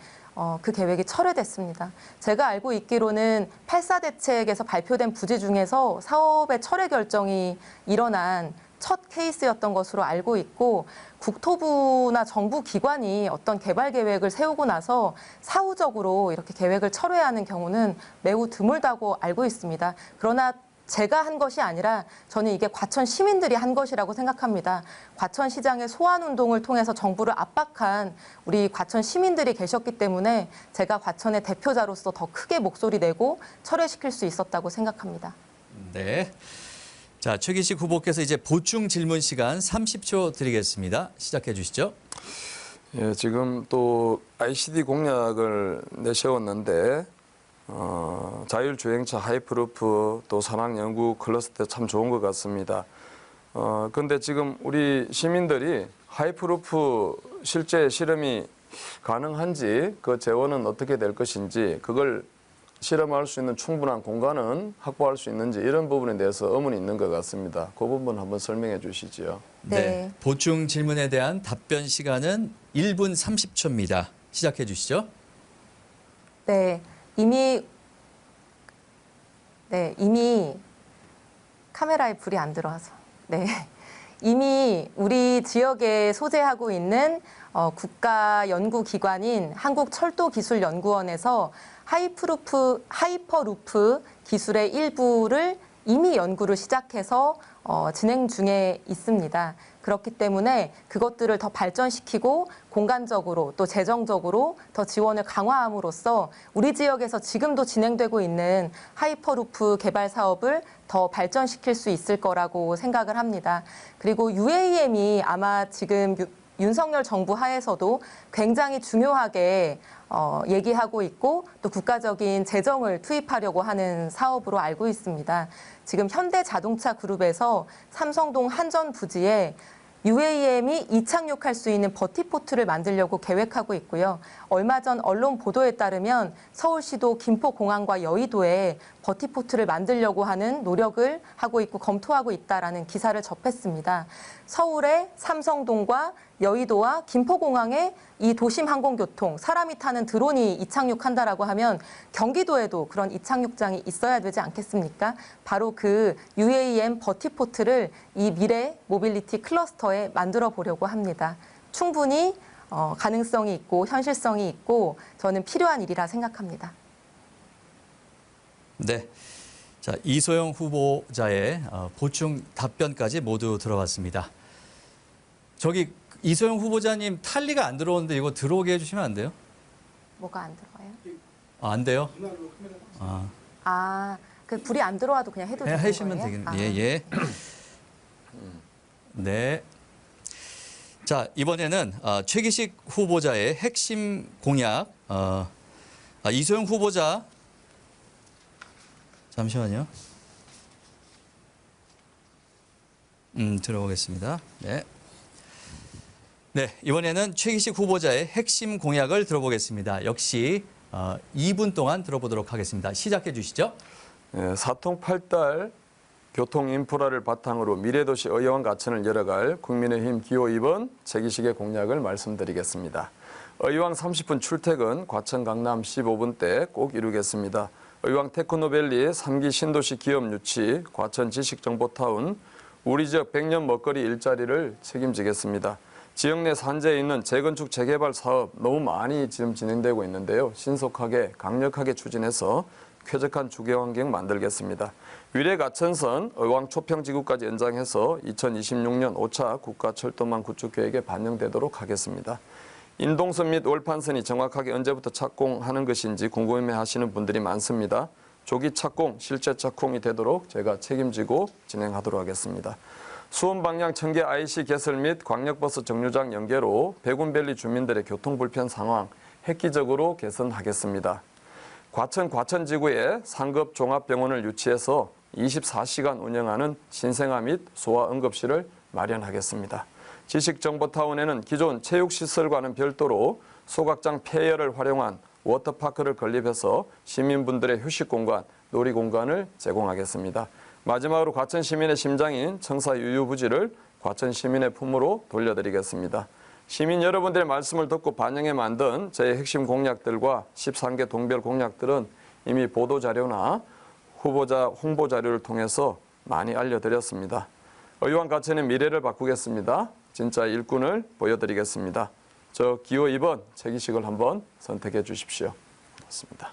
그 계획이 철회됐습니다. 제가 알고 있기로는 8.4 대책에서 발표된 부지 중에서 사업의 철회 결정이 일어난 첫 케이스였던 것으로 알고 있고 국토부나 정부 기관이 어떤 개발 계획을 세우고 나서 사후적으로 이렇게 계획을 철회하는 경우는 매우 드물다고 알고 있습니다. 그러나 제가 한 것이 아니라 저는 이게 과천 시민들이 한 것이라고 생각합니다. 과천시장의 소환운동을 통해서 정부를 압박한 우리 과천 시민들이 계셨기 때문에 제가 과천의 대표자로서 더 크게 목소리 내고 철회시킬 수 있었다고 생각합니다. 네. 자, 최기식 후보께서 이제 보충 질문 시간 30초 드리겠습니다. 시작해 주시죠. 예, 지금 또 ICD 공약을 내세웠는데 자율주행차 하이프루프 또 산학연구 클러스터 참 좋은 것 같습니다. 근데 지금 우리 시민들이 하이프루프 실제 실험이 가능한지 그 재원은 어떻게 될 것인지 그걸 실험할 수 있는 충분한 공간은 확보할 수 있는지 이런 부분에 대해서 의문이 있는 것 같습니다. 그 부분 한번 설명해 주시죠. 네. 보충 질문에 대한 답변 시간은 1분 30초입니다. 시작해 주시죠. 네, 이미 카메라에 불이 안 들어와서. 네. 이미 우리 지역에 소재하고 있는 국가 연구기관인 한국철도기술연구원에서 하이퍼루프 기술의 일부를 이미 연구를 시작해서 진행 중에 있습니다. 그렇기 때문에 그것들을 더 발전시키고 공간적으로 또 재정적으로 더 지원을 강화함으로써 우리 지역에서 지금도 진행되고 있는 하이퍼루프 개발 사업을 더 발전시킬 수 있을 거라고 생각을 합니다. 그리고 UAM이 아마 지금 윤석열 정부 하에서도 굉장히 중요하게 얘기하고 있고 또 국가적인 재정을 투입하려고 하는 사업으로 알고 있습니다. 지금 현대자동차 그룹에서 삼성동 한전 부지에 UAM이 이착륙할 수 있는 버티포트를 만들려고 계획하고 있고요. 얼마 전 언론 보도에 따르면 서울시도 김포공항과 여의도에 버티포트를 만들려고 하는 노력을 하고 있고 검토하고 있다라는 기사를 접했습니다. 서울의 삼성동과 여의도와 김포공항에 이 도심 항공교통, 사람이 타는 드론이 이착륙한다라고 하면 경기도에도 그런 이착륙장이 있어야 되지 않겠습니까? 바로 그 UAM 버티포트를 이 미래 모빌리티 클러스터에 만들어 보려고 합니다. 충분히 가능성이 있고 현실성이 있고 저는 필요한 일이라 생각합니다. 네. 자, 이소영 후보자의 보충 답변까지 모두 들어봤습니다. 저기 이소영 후보자님 탈리가 안 들어오는데 이거 들어오게 해주시면 안 돼요? 뭐가 안 들어와요? 안 돼요? 그 불이 안 들어와도 그냥 해도 되는 하시면 거예요? 되겠네요. 예. 네. 자, 이번에는 최기식 후보자의 핵심 공약. 이소영 후보자. 잠시만요. 들어보겠습니다. 네. 네, 이번에는 최기식 후보자의 핵심 공약을 들어보겠습니다. 역시 2분 동안 들어보도록 하겠습니다. 시작해 주시죠. 네, 사통팔달 교통 인프라를 바탕으로 미래도시 의왕 가천을 열어갈 국민의힘 기호 2번 최기식의 공약을 말씀드리겠습니다. 의왕 30분 출퇴근, 과천 강남 15분대 꼭 이루겠습니다. 의왕 테크노밸리 3기 신도시 기업 유치, 과천 지식정보타운, 우리 지역 100년 먹거리 일자리를 책임지겠습니다. 지역 내 산재에 있는 재건축 재개발 사업 너무 많이 지금 진행되고 있는데요. 신속하게 강력하게 추진해서 쾌적한 주거환경 만들겠습니다. 위례가천선 의왕 초평지구까지 연장해서 2026년 5차 국가철도망 구축 계획에 반영되도록 하겠습니다. 인동선 및 월판선이 정확하게 언제부터 착공하는 것인지 궁금해하시는 분들이 많습니다. 조기 착공, 실제 착공이 되도록 제가 책임지고 진행하도록 하겠습니다. 수원 방향 청계 IC 개설 및 광역버스 정류장 연계로 백운밸리 주민들의 교통 불편 상황 획기적으로 개선하겠습니다. 과천지구에 상급 종합병원을 유치해서 24시간 운영하는 신생아 및 소아 응급실을 마련하겠습니다. 지식정보타운에는 기존 체육시설과는 별도로 소각장 폐열을 활용한 워터파크를 건립해서 시민분들의 휴식공간, 놀이공간을 제공하겠습니다. 마지막으로 과천 시민의 심장인 청사 유유부지를 과천 시민의 품으로 돌려드리겠습니다. 시민 여러분들의 말씀을 듣고 반영해 만든 저의 핵심 공약들과 13개 동별 공약들은 이미 보도자료나 후보자 홍보자료를 통해서 많이 알려드렸습니다. 의왕 가천의 미래를 바꾸겠습니다. 진짜 일꾼을 보여드리겠습니다. 저 기호 2번 최기식을 한번 선택해 주십시오. 고맙습니다.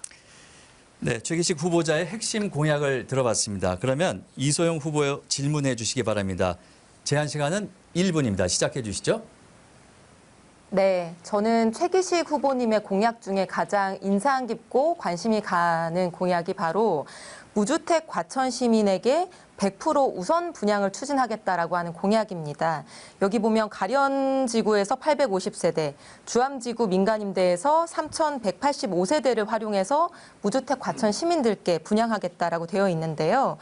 네, 최기식 후보자의 핵심 공약을 들어봤습니다. 그러면 이소영 후보 질문해 주시기 바랍니다. 제한 시간은 1분입니다. 시작해 주시죠. 네, 저는 최기식 후보님의 공약 중에 가장 인상 깊고 관심이 가는 공약이 바로 무주택 과천 시민에게 100% 우선 분양을 추진하겠다라고 하는 공약입니다. 여기 보면 가련지구에서 850세대, 주암지구 민간임대에서 3,185세대를 활용해서 무주택 과천 시민들께 분양하겠다라고 되어 있는데요.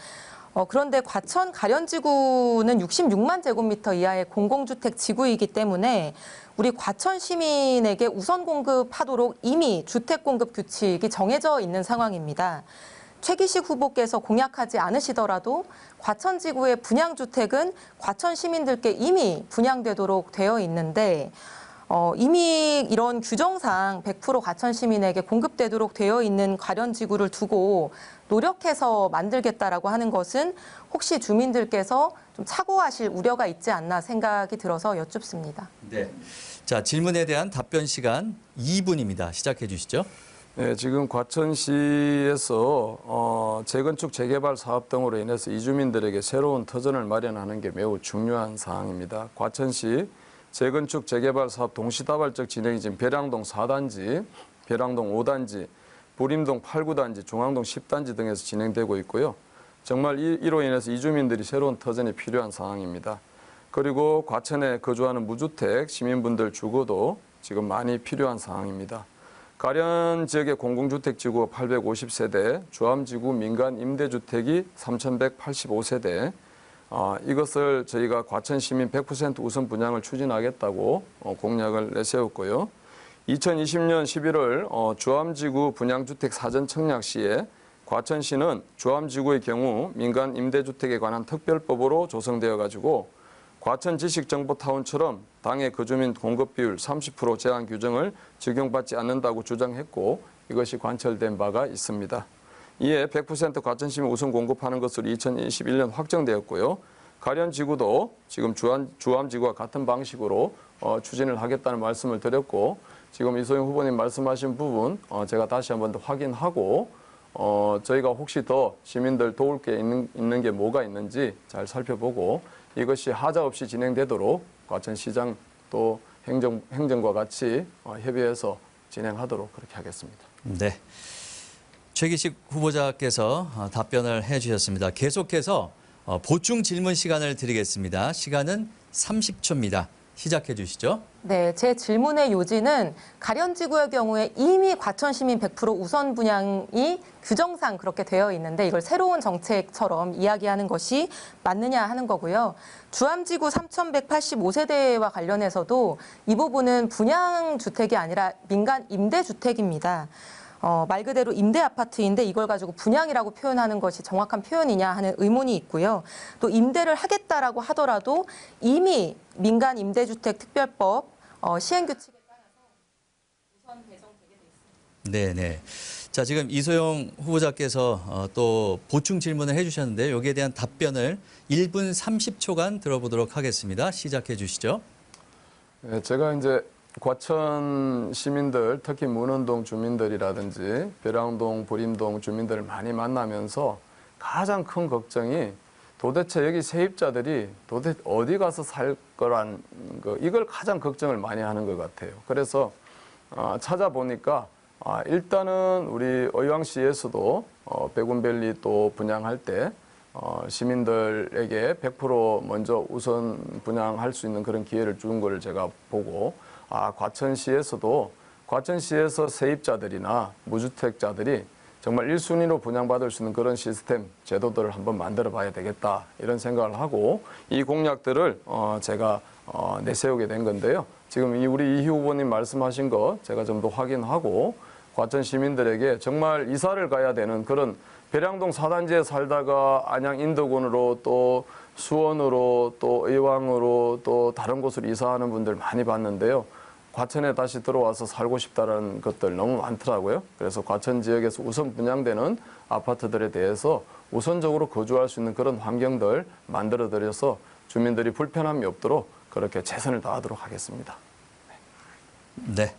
그런데 과천 가련지구는 66만 제곱미터 이하의 공공주택 지구이기 때문에 우리 과천 시민에게 우선 공급하도록 이미 주택 공급 규칙이 정해져 있는 상황입니다. 최기식 후보께서 공약하지 않으시더라도 과천지구의 분양주택은 과천 시민들께 이미 분양되도록 되어 있는데 이미 이런 규정상 100% 과천 시민에게 공급되도록 되어 있는 가련지구를 두고 노력해서 만들겠다라고 하는 것은 혹시 주민들께서 좀 착오하실 우려가 있지 않나 생각이 들어서 여쭙습니다. 네. 자, 질문에 대한 답변 시간 2분입니다. 시작해 주시죠. 네, 지금 과천시에서 재건축 재개발 사업 등으로 인해서 이주민들에게 새로운 터전을 마련하는 게 매우 중요한 사항입니다. 과천시 재건축 재개발 사업 동시다발적 진행이 지금 벼량동 4단지, 벼량동 5단지, 부림동 8, 9단지, 중앙동 10단지 등에서 진행되고 있고요. 정말 이로 인해서 이주민들이 새로운 터전이 필요한 상황입니다. 그리고 과천에 거주하는 무주택 시민분들 주거도 지금 많이 필요한 상황입니다. 가련 지역의 공공주택 지구가 850세대, 주암지구 민간 임대주택이 3,185세대, 이것을 저희가 과천 시민 100% 우선 분양을 추진하겠다고 공약을 내세웠고요. 2020년 11월 주암지구 분양주택 사전 청약 시에 과천시는 주암지구의 경우 민간 임대주택에 관한 특별법으로 조성되어 가지고 과천 지식정보타운처럼 당해 거주민 공급 비율 30% 제한 규정을 적용받지 않는다고 주장했고 이것이 관철된 바가 있습니다. 이에 100% 과천시민 우선 공급하는 것으로 2021년 확정되었고요. 가련지구도 지금 주암지구와 같은 방식으로 추진을 하겠다는 말씀을 드렸고 지금 이소영 후보님 말씀하신 부분 제가 다시 한번 더 확인하고 저희가 혹시 더 시민들 도울 게 있는 게 뭐가 있는지 잘 살펴보고 이것이 하자 없이 진행되도록 과천시장 또 행정과 같이 협의해서 진행하도록 그렇게 하겠습니다. 네. 최기식 후보자께서 답변을 해 주셨습니다. 계속해서 보충 질문 시간을 드리겠습니다. 시간은 30초입니다. 시작해 주시죠. 네, 제 질문의 요지는 가련지구의 경우에 이미 과천 시민 100% 우선 분양이 규정상 그렇게 되어 있는데 이걸 새로운 정책처럼 이야기하는 것이 맞느냐 하는 거고요. 주암지구 3,185세대와 관련해서도 이 부분은 분양주택이 아니라 민간 임대주택입니다. 말 그대로 임대 아파트인데 이걸 가지고 분양이라고 표현하는 것이 정확한 표현이냐 하는 의문이 있고요. 또 임대를 하겠다라고 하더라도 이미 민간 임대주택 특별법 시행 규칙에 따라서 우선 배정되게 돼 있습니다. 네네. 자, 지금 이소영 후보자께서 또 보충 질문을 해주셨는데 여기에 대한 답변을 1분 30초간 들어보도록 하겠습니다. 시작해 주시죠. 네, 제가 이제 과천 시민들, 특히 문원동 주민들이라든지 벼랑동, 보림동 주민들을 많이 만나면서 가장 큰 걱정이 도대체 여기 세입자들이 도대체 어디 가서 살 거란 거, 이걸 가장 걱정을 많이 하는 것 같아요. 그래서 찾아보니까 일단은 우리 의왕시에서도 백운밸리 또 분양할 때 시민들에게 100% 먼저 우선 분양할 수 있는 그런 기회를 준 걸 제가 보고 과천시에서도 과천시에서 세입자들이나 무주택자들이 정말 1순위로 분양받을 수 있는 그런 시스템, 제도들을 한번 만들어 봐야 되겠다 이런 생각을 하고 이 공약들을 제가 내세우게 된 건데요. 지금 우리 이 후보님 말씀하신 거 제가 좀 더 확인하고 과천 시민들에게 정말 이사를 가야 되는 그런 벼량동 4단지에 살다가 안양 인덕군으로 또 수원으로 또 의왕으로 또 다른 곳으로 이사하는 분들 많이 봤는데요. 과천에 다시 들어와서 살고 싶다는 것들 너무 많더라고요. 그래서 과천 지역에서 우선 분양되는 아파트들에 대해서 우선적으로 거주할 수 있는 그런 환경들 만들어드려서 주민들이 불편함이 없도록 그렇게 최선을 다하도록 하겠습니다. 네.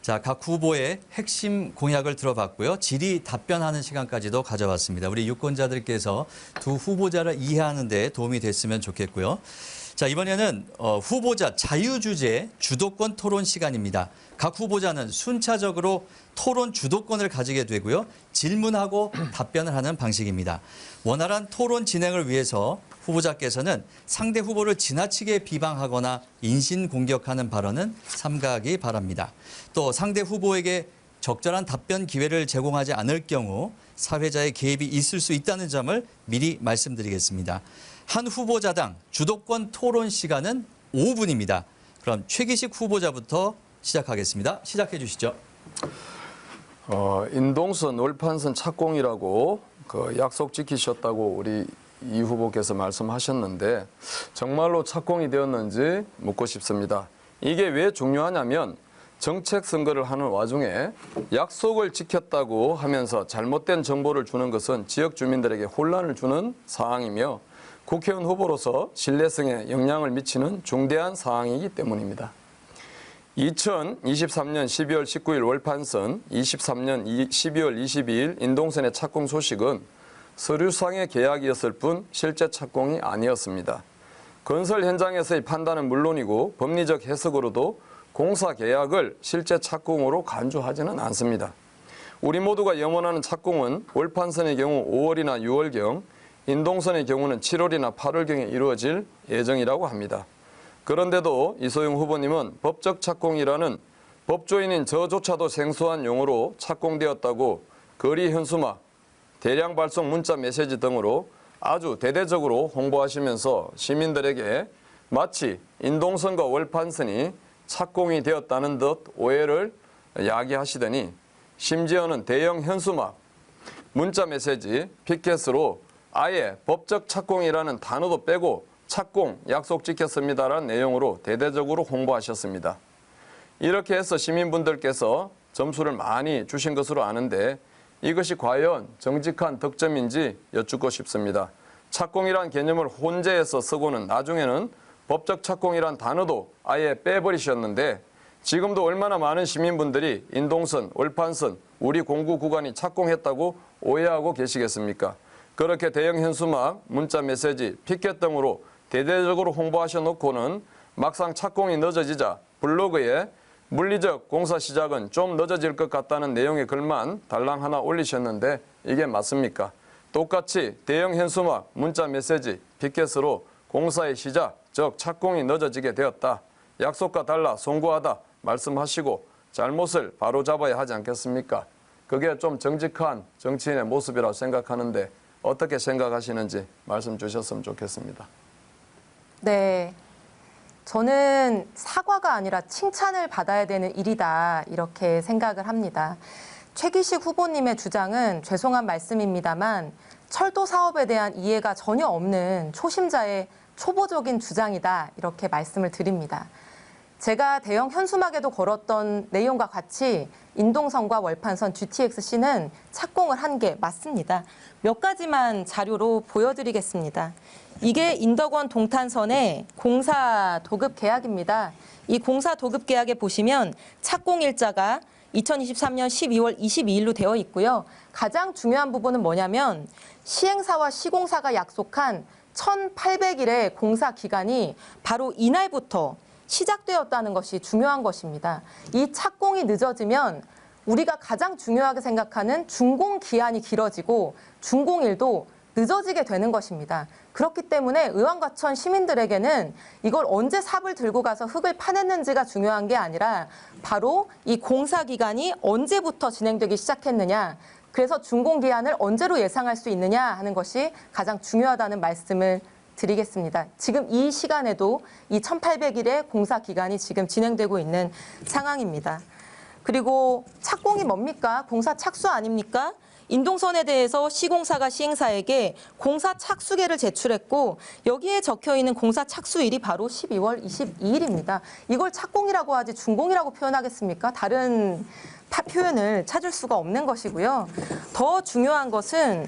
자, 각 후보의 핵심 공약을 들어봤고요. 질의 답변하는 시간까지도 가져봤습니다. 우리 유권자들께서 두 후보자를 이해하는 데 도움이 됐으면 좋겠고요. 자, 이번에는 후보자 자유주제 주도권 토론 시간입니다. 각 후보자는 순차적으로 토론 주도권을 가지게 되고요. 질문하고 답변을 하는 방식입니다. 원활한 토론 진행을 위해서 후보자께서는 상대 후보를 지나치게 비방하거나 인신공격하는 발언은 삼가하기 바랍니다. 또 상대 후보에게 적절한 답변 기회를 제공하지 않을 경우 사회자의 개입이 있을 수 있다는 점을 미리 말씀드리겠습니다. 한 후보자당 주도권 토론 시간은 5분입니다. 그럼 최기식 후보자부터 시작하겠습니다. 시작해 주시죠. 인동선, 월판선 착공이라고 그 약속 지키셨다고 우리 이 후보께서 말씀하셨는데 정말로 착공이 되었는지 묻고 싶습니다. 이게 왜 중요하냐면 정책 선거를 하는 와중에 약속을 지켰다고 하면서 잘못된 정보를 주는 것은 지역 주민들에게 혼란을 주는 사항이며 국회의원 후보로서 신뢰성에 영향을 미치는 중대한 사항이기 때문입니다. 2023년 12월 19일 월판선, 23년 12월 22일 인동선의 착공 소식은 서류상의 계약이었을 뿐 실제 착공이 아니었습니다. 건설 현장에서의 판단은 물론이고 법리적 해석으로도 공사 계약을 실제 착공으로 간주하지는 않습니다. 우리 모두가 염원하는 착공은 월판선의 경우 5월이나 6월경, 인동선의 경우는 7월이나 8월경에 이루어질 예정이라고 합니다. 그런데도 이소영 후보님은 법적 착공이라는 법조인인 저조차도 생소한 용어로 착공되었다고 거리 현수막, 대량 발송 문자 메시지 등으로 아주 대대적으로 홍보하시면서 시민들에게 마치 인동선과 월판선이 착공이 되었다는 듯 오해를 야기하시더니 심지어는 대형 현수막, 문자 메시지, 피켓으로 아예 법적 착공이라는 단어도 빼고 착공 약속 지켰습니다라는 내용으로 대대적으로 홍보하셨습니다. 이렇게 해서 시민분들께서 점수를 많이 주신 것으로 아는데 이것이 과연 정직한 득점인지 여쭙고 싶습니다. 착공이란 개념을 혼재해서 쓰고는 나중에는 법적 착공이란 단어도 아예 빼버리셨는데 지금도 얼마나 많은 시민분들이 인동선, 월판선, 우리 공구 구간이 착공했다고 오해하고 계시겠습니까? 그렇게 대형 현수막, 문자 메시지, 피켓 등으로 대대적으로 홍보하셔놓고는 막상 착공이 늦어지자 블로그에 물리적 공사 시작은 좀 늦어질 것 같다는 내용의 글만 달랑 하나 올리셨는데 이게 맞습니까? 똑같이 대형 현수막, 문자 메시지, 피켓으로 공사의 시작, 즉 착공이 늦어지게 되었다. 약속과 달라 송구하다 말씀하시고 잘못을 바로잡아야 하지 않겠습니까? 그게 좀 정직한 정치인의 모습이라고 생각하는데 어떻게 생각하시는지 말씀 주셨으면 좋겠습니다. 네. 저는 사과가 아니라 칭찬을 받아야 되는 일이다 이렇게 생각을 합니다. 최기식 후보님의 주장은 죄송한 말씀입니다만 철도 사업에 대한 이해가 전혀 없는 초심자의 초보적인 주장이다 이렇게 말씀을 드립니다. 제가 대형 현수막에도 걸었던 내용과 같이 인동선과 월판선 GTX-C는 착공을 한 게 맞습니다. 몇 가지만 자료로 보여드리겠습니다. 이게 인덕원 동탄선의 공사 도급 계약입니다. 이 공사 도급 계약에 보시면 착공 일자가 2023년 12월 22일로 되어 있고요. 가장 중요한 부분은 뭐냐면 시행사와 시공사가 약속한 1,800일의 공사 기간이 바로 이날부터 시작되었다는 것이 중요한 것입니다. 이 착공이 늦어지면 우리가 가장 중요하게 생각하는 준공 기한이 길어지고 준공일도 늦어지게 되는 것입니다. 그렇기 때문에 의왕과천 시민들에게는 이걸 언제 삽을 들고 가서 흙을 파냈는지가 중요한 게 아니라 바로 이 공사 기간이 언제부터 진행되기 시작했느냐, 그래서 준공 기한을 언제로 예상할 수 있느냐 하는 것이 가장 중요하다는 말씀을 드리겠습니다. 지금 이 시간에도 이 1,800일의 공사 기간이 지금 진행되고 있는 상황입니다. 그리고 착공이 뭡니까? 공사 착수 아닙니까? 인동선에 대해서 시공사가 시행사에게 공사 착수계를 제출했고 여기에 적혀있는 공사 착수일이 바로 12월 22일입니다. 이걸 착공이라고 하지 준공이라고 표현하겠습니까? 다른 표현을 찾을 수가 없는 것이고요. 더 중요한 것은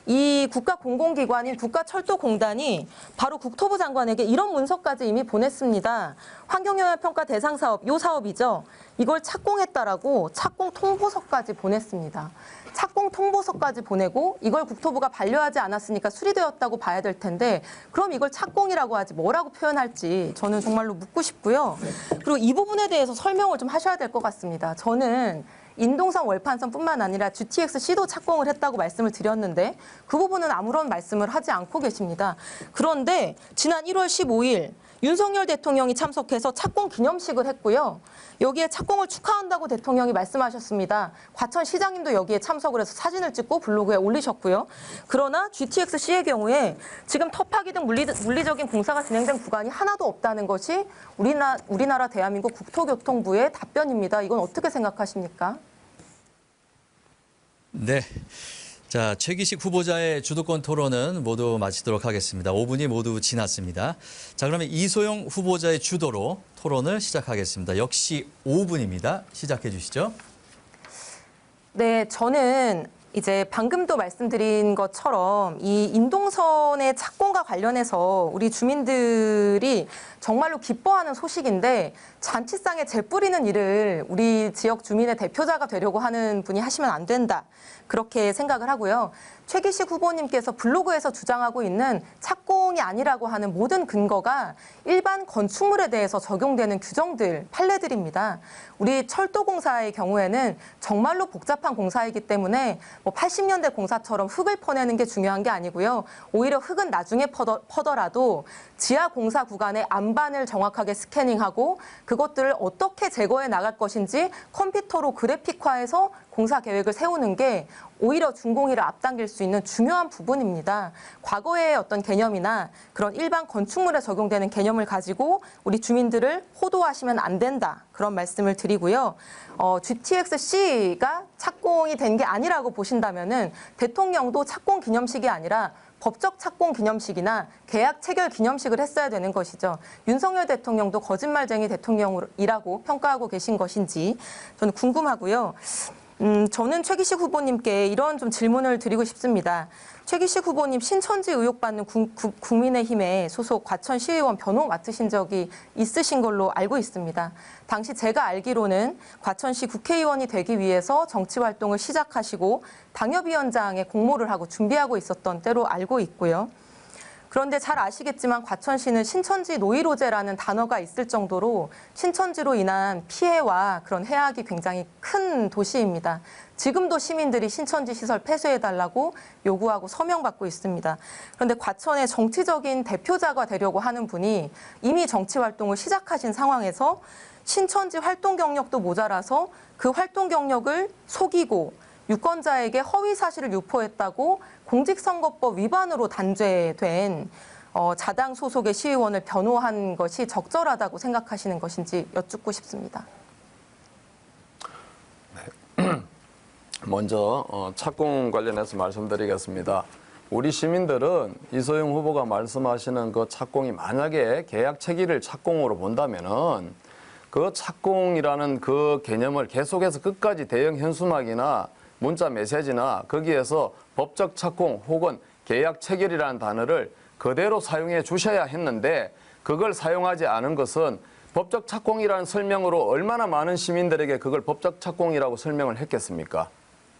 이 국가공공기관인 국가철도공단이 바로 국토부 장관에게 이런 문서까지 이미 보냈습니다. 환경영향평가 대상 사업, 요 사업이죠. 이걸 착공했다라고 착공 통보서까지 보냈습니다. 착공 통보서까지 보내고 이걸 국토부가 반려하지 않았으니까 수리되었다고 봐야 될 텐데 그럼 이걸 착공이라고 하지 뭐라고 표현할지 저는 정말로 묻고 싶고요. 그리고 이 부분에 대해서 설명을 좀 하셔야 될 것 같습니다. 저는 인동선 월판선뿐만 아니라 GTX-C도 착공을 했다고 말씀을 드렸는데 그 부분은 아무런 말씀을 하지 않고 계십니다. 그런데 지난 1월 15일 윤석열 대통령이 참석해서 착공 기념식을 했고요. 여기에 착공을 축하한다고 대통령이 말씀하셨습니다. 과천시장님도 여기에 참석을 해서 사진을 찍고 블로그에 올리셨고요. 그러나 GTX-C의 경우에 지금 터파기 등 물리적인 공사가 진행된 구간이 하나도 없다는 것이 우리나라 대한민국 국토교통부의 답변입니다. 이건 어떻게 생각하십니까? 네. 자, 최기식 후보자의 주도권 토론은 모두 마치도록 하겠습니다. 5분이 모두 지났습니다. 자, 그러면 이소영 후보자의 주도로 토론을 시작하겠습니다. 역시 5분입니다. 시작해 주시죠. 네, 저는 이제 방금도 말씀드린 것처럼 이 인동선의 착공과 관련해서 우리 주민들이 정말로 기뻐하는 소식인데 잔치상에 재 뿌리는 일을 우리 지역 주민의 대표자가 되려고 하는 분이 하시면 안 된다. 그렇게 생각을 하고요. 최기식 후보님께서 블로그에서 주장하고 있는 착공이 아니라고 하는 모든 근거가 일반 건축물에 대해서 적용되는 규정들, 판례들입니다. 우리 철도공사의 경우에는 정말로 복잡한 공사이기 때문에 뭐 80년대 공사처럼 흙을 퍼내는 게 중요한 게 아니고요. 오히려 흙은 나중에 퍼더라도 지하 공사 구간의 안반을 정확하게 스캐닝하고 그것들을 어떻게 제거해 나갈 것인지 컴퓨터로 그래픽화해서 공사 계획을 세우는 게 오히려 준공일을 앞당길 수 있는 중요한 부분입니다. 과거의 어떤 개념이나 그런 일반 건축물에 적용되는 개념을 가지고 우리 주민들을 호도하시면 안 된다. 그런 말씀을 드리고요. GTX-C가 착공이 된 게 아니라고 보신다면은 대통령도 착공 기념식이 아니라 법적 착공 기념식이나 계약 체결 기념식을 했어야 되는 것이죠. 윤석열 대통령도 거짓말쟁이 대통령이라고 평가하고 계신 것인지 저는 궁금하고요. 저는 최기식 후보님께 이런 좀 질문을 드리고 싶습니다. 최기식 후보님 신천지 의혹받는 국민의힘의 소속 과천시의원 변호 맡으신 적이 있으신 걸로 알고 있습니다. 당시 제가 알기로는 과천시 국회의원이 되기 위해서 정치활동을 시작하시고 당협위원장의 공모를 하고 준비하고 있었던 때로 알고 있고요. 그런데 잘 아시겠지만 과천시는 신천지 노이로제라는 단어가 있을 정도로 신천지로 인한 피해와 그런 해악이 굉장히 큰 도시입니다. 지금도 시민들이 신천지 시설 폐쇄해달라고 요구하고 서명받고 있습니다. 그런데 과천의 정치적인 대표자가 되려고 하는 분이 이미 정치활동을 시작하신 상황에서 신천지 활동 경력도 모자라서 그 활동 경력을 속이고 유권자에게 허위 사실을 유포했다고 공직선거법 위반으로 단죄된 자당 소속의 시의원을 변호한 것이 적절하다고 생각하시는 것인지 여쭙고 싶습니다. 먼저 착공 관련해서 말씀드리겠습니다. 우리 시민들은 이소영 후보가 말씀하시는 그 착공이 만약에 계약 체기를 착공으로 본다면은 그 착공이라는 그 개념을 계속해서 끝까지 대형 현수막이나 문자 메시지나 거기에서 법적 착공 혹은 계약 체결이라는 단어를 그대로 사용해 주셔야 했는데 그걸 사용하지 않은 것은 법적 착공이라는 설명으로 얼마나 많은 시민들에게 그걸 법적 착공이라고 설명을 했겠습니까?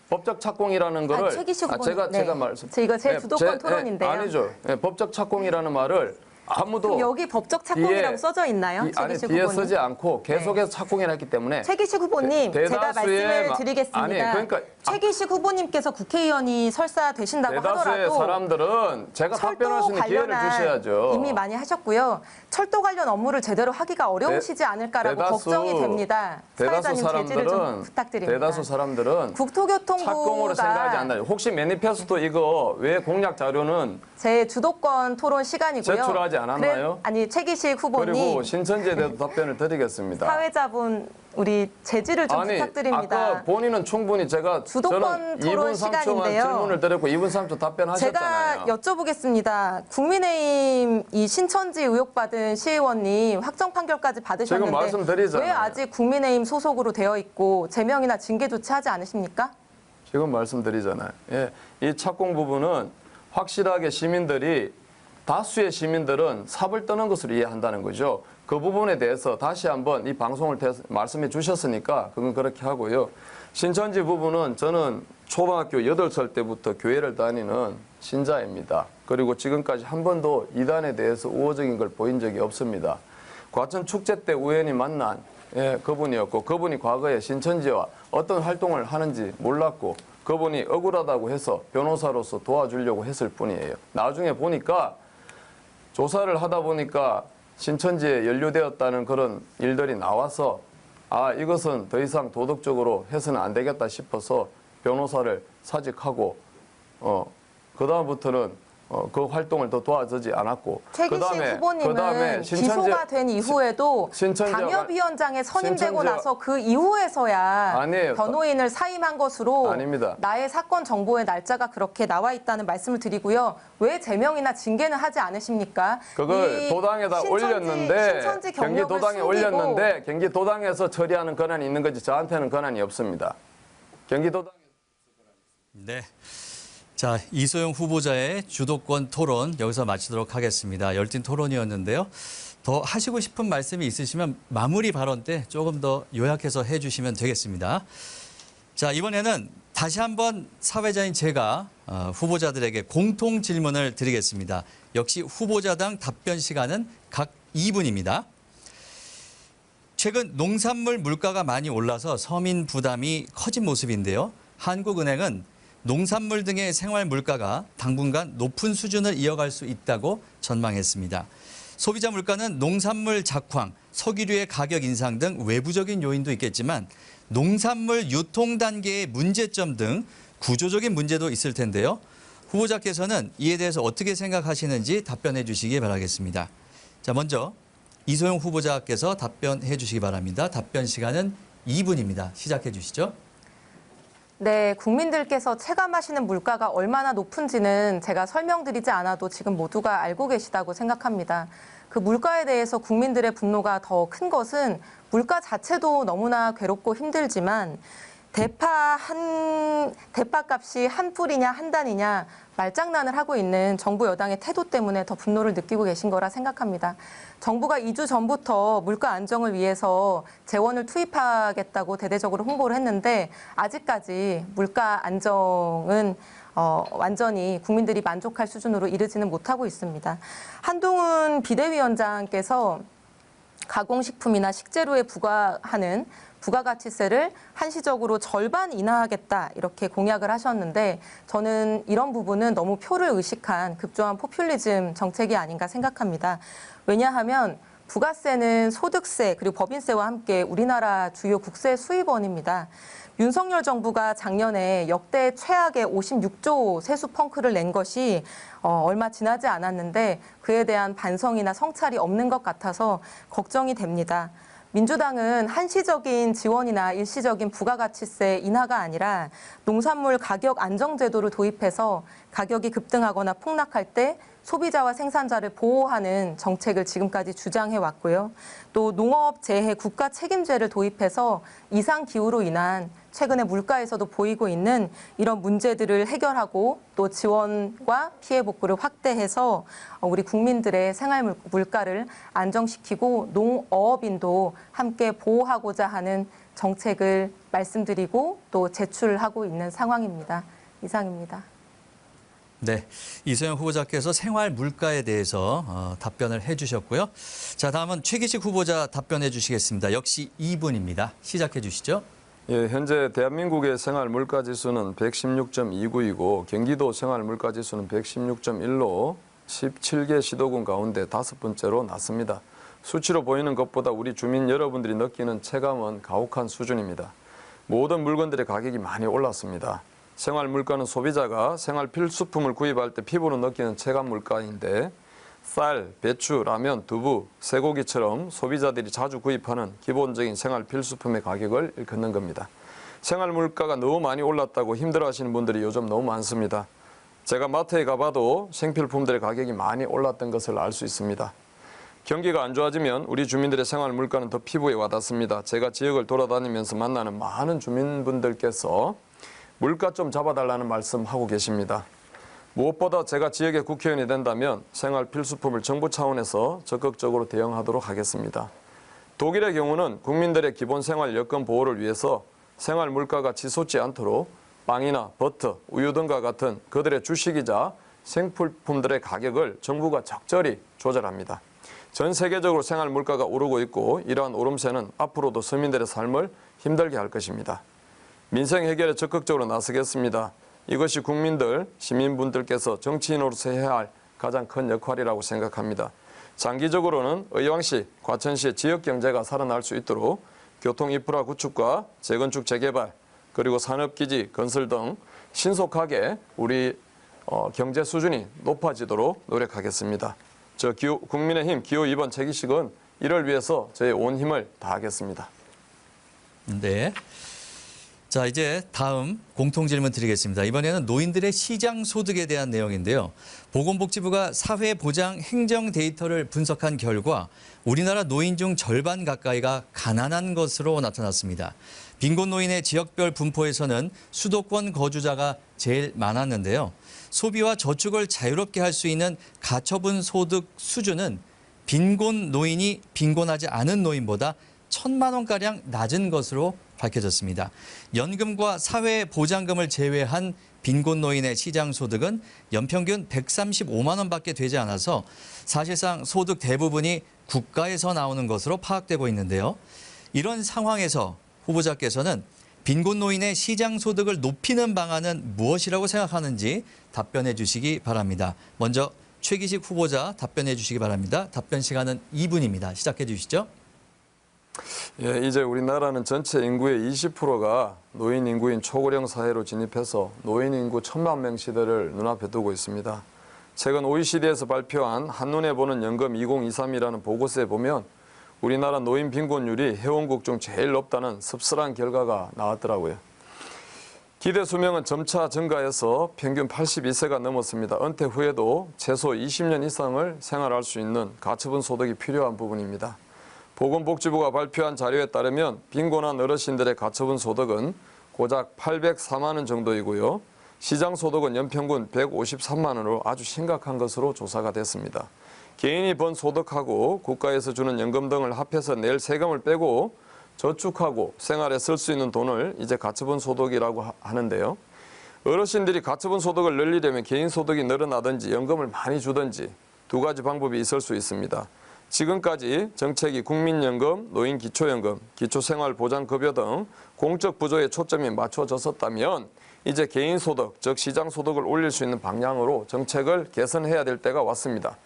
법적 착공이라는 거를 최기식 후보님, 제가 말씀 이거 제 주도권 토론인데요. 아니죠. 법적 착공이라는 말을 아무도 여기 법적 착공이라고 써져 있나요? 아니 최기식 뒤에 후보님. 쓰지 않고 계속해서 착공을 했기 때문에 최기식 후보님, 제가 말씀을 드리겠습니다. 아니 그러니까 최기식 후보님께서 국회의원이 설사 되신다고 대다수의 하더라도 사람들은 제가 답변할 수 있는 기회를 주셔야죠. 이미 많이 하셨고요. 철도 관련 업무를 제대로 하기가 어려우시지 않을까라고 걱정이 됩니다. 사회자님 제지를 좀 부탁드립니다. 대다수 사람들은 국토교통부가 착공으로 생각하지 않나요? 혹시 매니페스토 이거 외 공약 자료는 제 주도권 토론 시간이고요. 제출하지 않았나요? 아니 최기식 후보님. 그리고 신천지에 대해서 답변을 드리겠습니다. 사회자분 우리 제지를 좀 부탁드립니다. 아까 본인은 충분히 저는 주도권 토론 2분 3초만 시간인데요. 질문을 드렸고 2분 3초 답변하셨잖아요. 제가 여쭤보겠습니다. 국민의힘 이 신천지 의혹받은 시의원님 확정 판결까지 받으셨는데 지금 말씀드리잖아요. 왜 아직 국민의힘 소속으로 되어 있고 제명이나 징계 조치하지 않으십니까? 지금 말씀드리잖아요. 예, 이 착공 부분은 확실하게 다수의 시민들은 삽을 떠는 것으로 이해한다는 거죠. 그 부분에 대해서 다시 한번 이 방송을 말씀해 주셨으니까 그건 그렇게 하고요. 신천지 부분은 저는 초등학교 8살 때부터 교회를 다니는 신자입니다. 그리고 지금까지 한 번도 이단에 대해서 우호적인 걸 보인 적이 없습니다. 과천 축제 때 우연히 만난 그분이었고 그분이 과거에 신천지와 어떤 활동을 하는지 몰랐고 그분이 억울하다고 해서 변호사로서 도와주려고 했을 뿐이에요. 나중에 보니까 조사를 하다 보니까 신천지에 연루되었다는 그런 일들이 나와서 이것은 더 이상 도덕적으로 해서는 안 되겠다 싶어서 변호사를 사직하고 그다음부터는 그 활동을 더 도와주지 않았고 최기식 후보님은 기소가 된 이후에도 당협위원장에 선임되고 나서 그 이후에서야 아니에요. 변호인을 사임한 것으로 아닙니다. 나의 사건 정보의 날짜가 그렇게 나와 있다는 말씀을 드리고요. 왜 제명이나 징계는 하지 않으십니까? 그걸 도당에다 올렸는데 경기도당에 올렸는데 경기도당에서 처리하는 권한이 있는 거지 저한테는 권한이 없습니다. 경기도당. 네. 자, 이소영 후보자의 주도권 토론 여기서 마치도록 하겠습니다. 열띤 토론이었는데요. 더 하시고 싶은 말씀이 있으시면 마무리 발언 때 조금 더 요약해서 해주시면 되겠습니다. 자, 이번에는 다시 한번 사회자인 제가 후보자들에게 공통 질문을 드리겠습니다. 역시 후보자당 답변 시간은 각 2분입니다. 최근 농산물 물가가 많이 올라서 서민 부담이 커진 모습인데요. 한국은행은 농산물 등의 생활 물가가 당분간 높은 수준을 이어갈 수 있다고 전망했습니다. 소비자 물가는 농산물 작황, 석유류의 가격 인상 등 외부적인 요인도 있겠지만 농산물 유통 단계의 문제점 등 구조적인 문제도 있을 텐데요. 후보자께서는 이에 대해서 어떻게 생각하시는지 답변해 주시기 바라겠습니다. 자, 먼저 이소영 후보자께서 답변해 주시기 바랍니다. 답변 시간은 2분입니다. 시작해 주시죠. 네, 국민들께서 체감하시는 물가가 얼마나 높은지는 제가 설명드리지 않아도 지금 모두가 알고 계시다고 생각합니다. 그 물가에 대해서 국민들의 분노가 더 큰 것은 물가 자체도 너무나 괴롭고 힘들지만 대파값이 한 뿔이냐 한 단이냐 말장난을 하고 있는 정부 여당의 태도 때문에 더 분노를 느끼고 계신 거라 생각합니다. 정부가 2주 전부터 물가 안정을 위해서 재원을 투입하겠다고 대대적으로 홍보를 했는데 아직까지 물가 안정은 완전히 국민들이 만족할 수준으로 이르지는 못하고 있습니다. 한동훈 비대위원장께서 가공식품이나 식재료에 부과하는 부가가치세를 한시적으로 절반 인하하겠다 이렇게 공약을 하셨는데 저는 이런 부분은 너무 표를 의식한 급조한 포퓰리즘 정책이 아닌가 생각합니다. 왜냐하면 부가세는 소득세 그리고 법인세와 함께 우리나라 주요 국세 수입원입니다. 윤석열 정부가 작년에 역대 최악의 56조 세수 펑크를 낸 것이 얼마 지나지 않았는데 그에 대한 반성이나 성찰이 없는 것 같아서 걱정이 됩니다. 민주당은 한시적인 지원이나 일시적인 부가가치세 인하가 아니라 농산물 가격 안정제도를 도입해서 가격이 급등하거나 폭락할 때 소비자와 생산자를 보호하는 정책을 지금까지 주장해 왔고요. 또 농업재해 국가 책임제를 도입해서 이상기후로 인한 최근에 물가에서도 보이고 있는 이런 문제들을 해결하고 또 지원과 피해 복구를 확대해서 우리 국민들의 생활 물가를 안정시키고 농어업인도 함께 보호하고자 하는 정책을 말씀드리고 또 제출하고 있는 상황입니다. 이상입니다. 네, 이소영 후보자께서 생활 물가에 대해서 답변을 해주셨고요. 자, 다음은 최기식 후보자 답변해 주시겠습니다. 역시 2분입니다. 시작해 주시죠. 예, 현재 대한민국의 생활 물가 지수는 116.29이고 경기도 생활 물가 지수는 116.1로 17개 시도군 가운데 5번째로 낮습니다. 수치로 보이는 것보다 우리 주민 여러분들이 느끼는 체감은 가혹한 수준입니다. 모든 물건들의 가격이 많이 올랐습니다. 생활 물가는 소비자가 생활 필수품을 구입할 때 피부로 느끼는 체감 물가인데 쌀, 배추, 라면, 두부, 쇠고기처럼 소비자들이 자주 구입하는 기본적인 생활 필수품의 가격을 일컫는 겁니다. 생활 물가가 너무 많이 올랐다고 힘들어하시는 분들이 요즘 너무 많습니다. 제가 마트에 가봐도 생필품들의 가격이 많이 올랐던 것을 알 수 있습니다. 경기가 안 좋아지면 우리 주민들의 생활 물가는 더 피부에 와닿습니다. 제가 지역을 돌아다니면서 만나는 많은 주민분들께서 물가 좀 잡아달라는 말씀하고 계십니다. 무엇보다 제가 지역의 국회의원이 된다면 생활 필수품을 정부 차원에서 적극적으로 대응하도록 하겠습니다. 독일의 경우는 국민들의 기본 생활 여건 보호를 위해서 생활 물가가 치솟지 않도록 빵이나 버터, 우유 등과 같은 그들의 주식이자 생필품들의 가격을 정부가 적절히 조절합니다. 전 세계적으로 생활 물가가 오르고 있고 이러한 오름세는 앞으로도 서민들의 삶을 힘들게 할 것입니다. 민생 해결에 적극적으로 나서겠습니다. 이것이 국민들, 시민분들께서 정치인으로서 해야 할 가장 큰 역할이라고 생각합니다. 장기적으로는 의왕시, 과천시의 지역경제가 살아날 수 있도록 교통인프라 구축과 재건축 재개발, 그리고 산업기지 건설 등 신속하게 우리 경제 수준이 높아지도록 노력하겠습니다. 국민의힘 기호 2번 최기식은 이를 위해서 저의 온 힘을 다하겠습니다. 네. 자, 이제 다음 공통질문 드리겠습니다. 이번에는 노인들의 시장 소득에 대한 내용인데요. 보건복지부가 사회보장 행정 데이터를 분석한 결과 우리나라 노인 중 절반 가까이가 가난한 것으로 나타났습니다. 빈곤 노인의 지역별 분포에서는 수도권 거주자가 제일 많았는데요. 소비와 저축을 자유롭게 할 수 있는 가처분 소득 수준은 빈곤 노인이 빈곤하지 않은 노인보다 1,000만 원가량 낮은 것으로 밝혀졌습니다. 연금과 사회보장금을 제외한 빈곤 노인의 시장 소득은 연평균 135만 원밖에 되지 않아서 사실상 소득 대부분이 국가에서 나오는 것으로 파악되고 있는데요. 이런 상황에서 후보자께서는 빈곤 노인의 시장 소득을 높이는 방안은 무엇이라고 생각하는지 답변해 주시기 바랍니다. 먼저 최기식 후보자 답변해 주시기 바랍니다. 답변 시간은 2분입니다. 시작해 주시죠. 예, 이제 우리나라는 전체 인구의 20%가 노인 인구인 초고령 사회로 진입해서 노인 인구 1,000만 명 시대를 눈앞에 두고 있습니다. 최근 OECD에서 발표한 한눈에 보는 연금 2023이라는 보고서에 보면 우리나라 노인 빈곤율이 회원국 중 제일 높다는 씁쓸한 결과가 나왔더라고요. 기대 수명은 점차 증가해서 평균 82세가 넘었습니다. 은퇴 후에도 최소 20년 이상을 생활할 수 있는 가처분 소득이 필요한 부분입니다. 보건복지부가 발표한 자료에 따르면 빈곤한 어르신들의 가처분 소득은 고작 804만 원 정도이고요. 시장 소득은 연평균 153만 원으로 아주 심각한 것으로 조사가 됐습니다. 개인이 번 소득하고 국가에서 주는 연금 등을 합해서 낼 세금을 빼고 저축하고 생활에 쓸 수 있는 돈을 이제 가처분 소득이라고 하는데요. 어르신들이 가처분 소득을 늘리려면 개인 소득이 늘어나든지 연금을 많이 주든지 두 가지 방법이 있을 수 있습니다. 지금까지 정책이 국민연금, 노인기초연금, 기초생활보장급여 등 공적 부조에 초점이 맞춰졌었다면 이제 개인소득, 즉 시장소득을 올릴 수 있는 방향으로 정책을 개선해야 될 때가 왔습니다.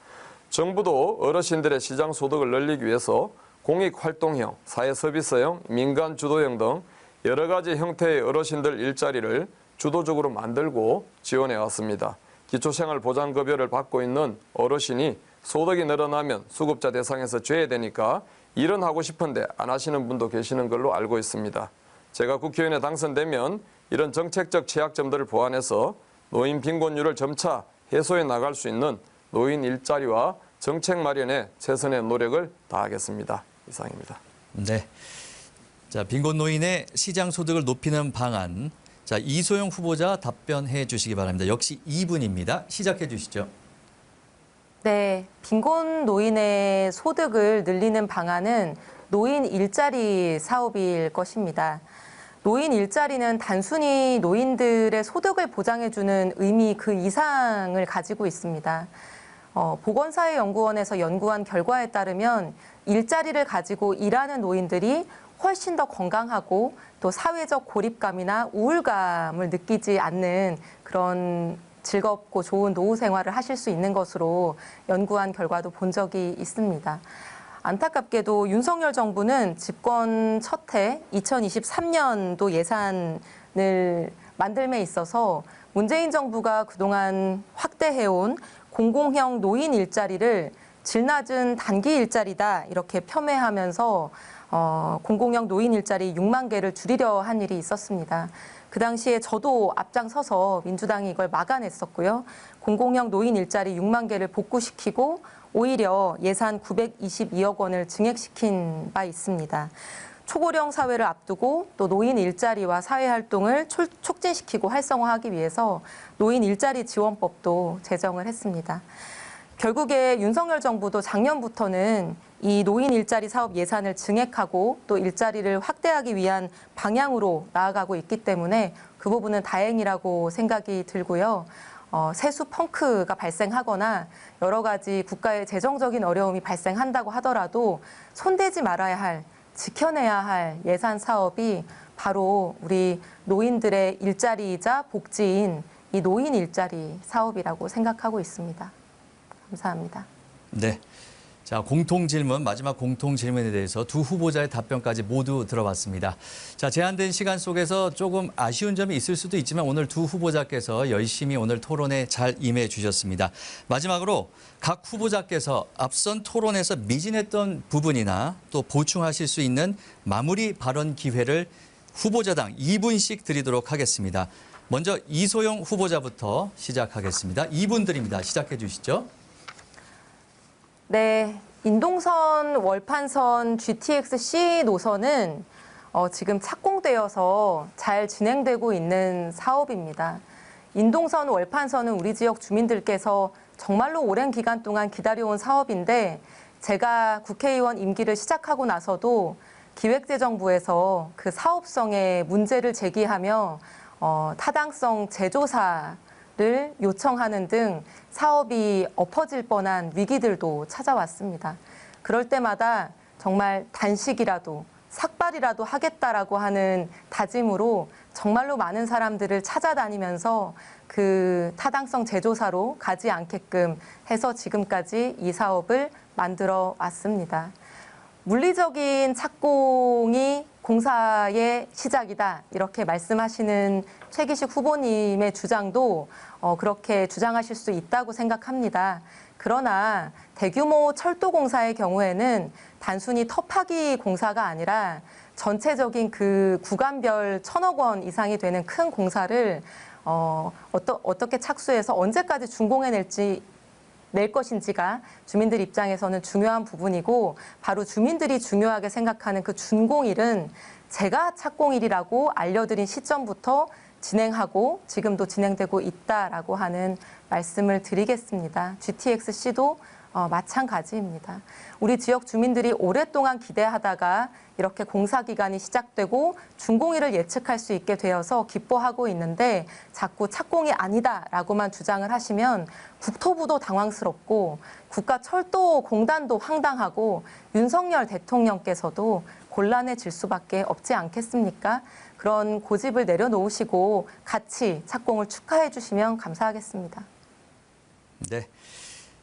정부도 어르신들의 시장소득을 늘리기 위해서 공익활동형, 사회서비스형, 민간주도형 등 여러 가지 형태의 어르신들 일자리를 주도적으로 만들고 지원해 왔습니다. 기초생활보장급여를 받고 있는 어르신이 소득이 늘어나면 수급자 대상에서 제외되니까 일은 하고 싶은데 안 하시는 분도 계시는 걸로 알고 있습니다. 제가 국회의원에 당선되면 이런 정책적 취약점들을 보완해서 노인 빈곤율을 점차 해소해 나갈 수 있는 노인 일자리와 정책 마련에 최선의 노력을 다하겠습니다. 이상입니다. 네. 자, 빈곤 노인의 시장 소득을 높이는 방안. 자, 이소영 후보자 답변해 주시기 바랍니다. 역시 2분입니다. 시작해 주시죠. 네, 빈곤 노인의 소득을 늘리는 방안은 노인 일자리 사업일 것입니다. 노인 일자리는 단순히 노인들의 소득을 보장해주는 의미 그 이상을 가지고 있습니다. 보건사회연구원에서 연구한 결과에 따르면 일자리를 가지고 일하는 노인들이 훨씬 더 건강하고 또 사회적 고립감이나 우울감을 느끼지 않는 그런 즐겁고 좋은 노후 생활을 하실 수 있는 것으로 연구한 결과도 본 적이 있습니다. 안타깝게도 윤석열 정부는 집권 첫 해 2023년도 예산을 만들매 있어서 문재인 정부가 그동안 확대해온 공공형 노인 일자리를 질 낮은 단기 일자리다 이렇게 폄훼하면서 공공형 노인 일자리 6만 개를 줄이려 한 일이 있었습니다. 그 당시에 저도 앞장서서 민주당이 이걸 막아냈었고요. 공공형 노인 일자리 6만 개를 복구시키고 오히려 예산 922억 원을 증액시킨 바 있습니다. 초고령 사회를 앞두고 또 노인 일자리와 사회활동을 촉진시키고 활성화하기 위해서 노인 일자리 지원법도 제정을 했습니다. 결국에 윤석열 정부도 작년부터는 이 노인 일자리 사업 예산을 증액하고 또 일자리를 확대하기 위한 방향으로 나아가고 있기 때문에 그 부분은 다행이라고 생각이 들고요. 세수 펑크가 발생하거나 여러 가지 국가의 재정적인 어려움이 발생한다고 하더라도 손대지 말아야 할, 지켜내야 할 예산 사업이 바로 우리 노인들의 일자리이자 복지인 이 노인 일자리 사업이라고 생각하고 있습니다. 감사합니다. 네. 자, 공통 질문, 마지막 공통 질문에 대해서 두 후보자의 답변까지 모두 들어봤습니다. 자, 제한된 시간 속에서 조금 아쉬운 점이 있을 수도 있지만 오늘 두 후보자께서 열심히 오늘 토론에 잘 임해 주셨습니다. 마지막으로 각 후보자께서 앞선 토론에서 미진했던 부분이나 또 보충하실 수 있는 마무리 발언 기회를 후보자당 2분씩 드리도록 하겠습니다. 먼저 이소영 후보자부터 시작하겠습니다. 2분 드립니다. 시작해 주시죠. 네, 인동선 월판선 GTX-C 노선은 지금 착공되어서 잘 진행되고 있는 사업입니다. 인동선 월판선은 우리 지역 주민들께서 정말로 오랜 기간 동안 기다려온 사업인데 제가 국회의원 임기를 시작하고 나서도 기획재정부에서 그 사업성에 문제를 제기하며 타당성 재조사를 요청하는 등 사업이 엎어질 뻔한 위기들도 찾아왔습니다. 그럴 때마다 정말 단식이라도 삭발이라도 하겠다라고 하는 다짐으로 정말로 많은 사람들을 찾아다니면서 그 타당성 재조사로 가지 않게끔 해서 지금까지 이 사업을 만들어 왔습니다. 물리적인 착공이 공사의 시작이다 이렇게 말씀하시는 최기식 후보님의 주장도 그렇게 주장하실 수 있다고 생각합니다. 그러나 대규모 철도 공사의 경우에는 단순히 터파기 공사가 아니라 전체적인 그 구간별 1,000억 원 이상이 되는 큰 공사를 어떻게 착수해서 언제까지 낼 것인지가 주민들 입장에서는 중요한 부분이고 바로 주민들이 중요하게 생각하는 그 준공일은 제가 착공일이라고 알려드린 시점부터 진행하고 지금도 진행되고 있다라고 하는 말씀을 드리겠습니다. GTX-C도 마찬가지입니다. 우리 지역 주민들이 오랫동안 기대하다가 이렇게 공사 기간이 시작되고 준공일을 예측할 수 있게 되어서 기뻐하고 있는데 자꾸 착공이 아니다라고만 주장을 하시면 국토부도 당황스럽고 국가철도공단도 황당하고 윤석열 대통령께서도 곤란해질 수밖에 없지 않겠습니까? 그런 고집을 내려놓으시고 같이 착공을 축하해 주시면 감사하겠습니다. 네.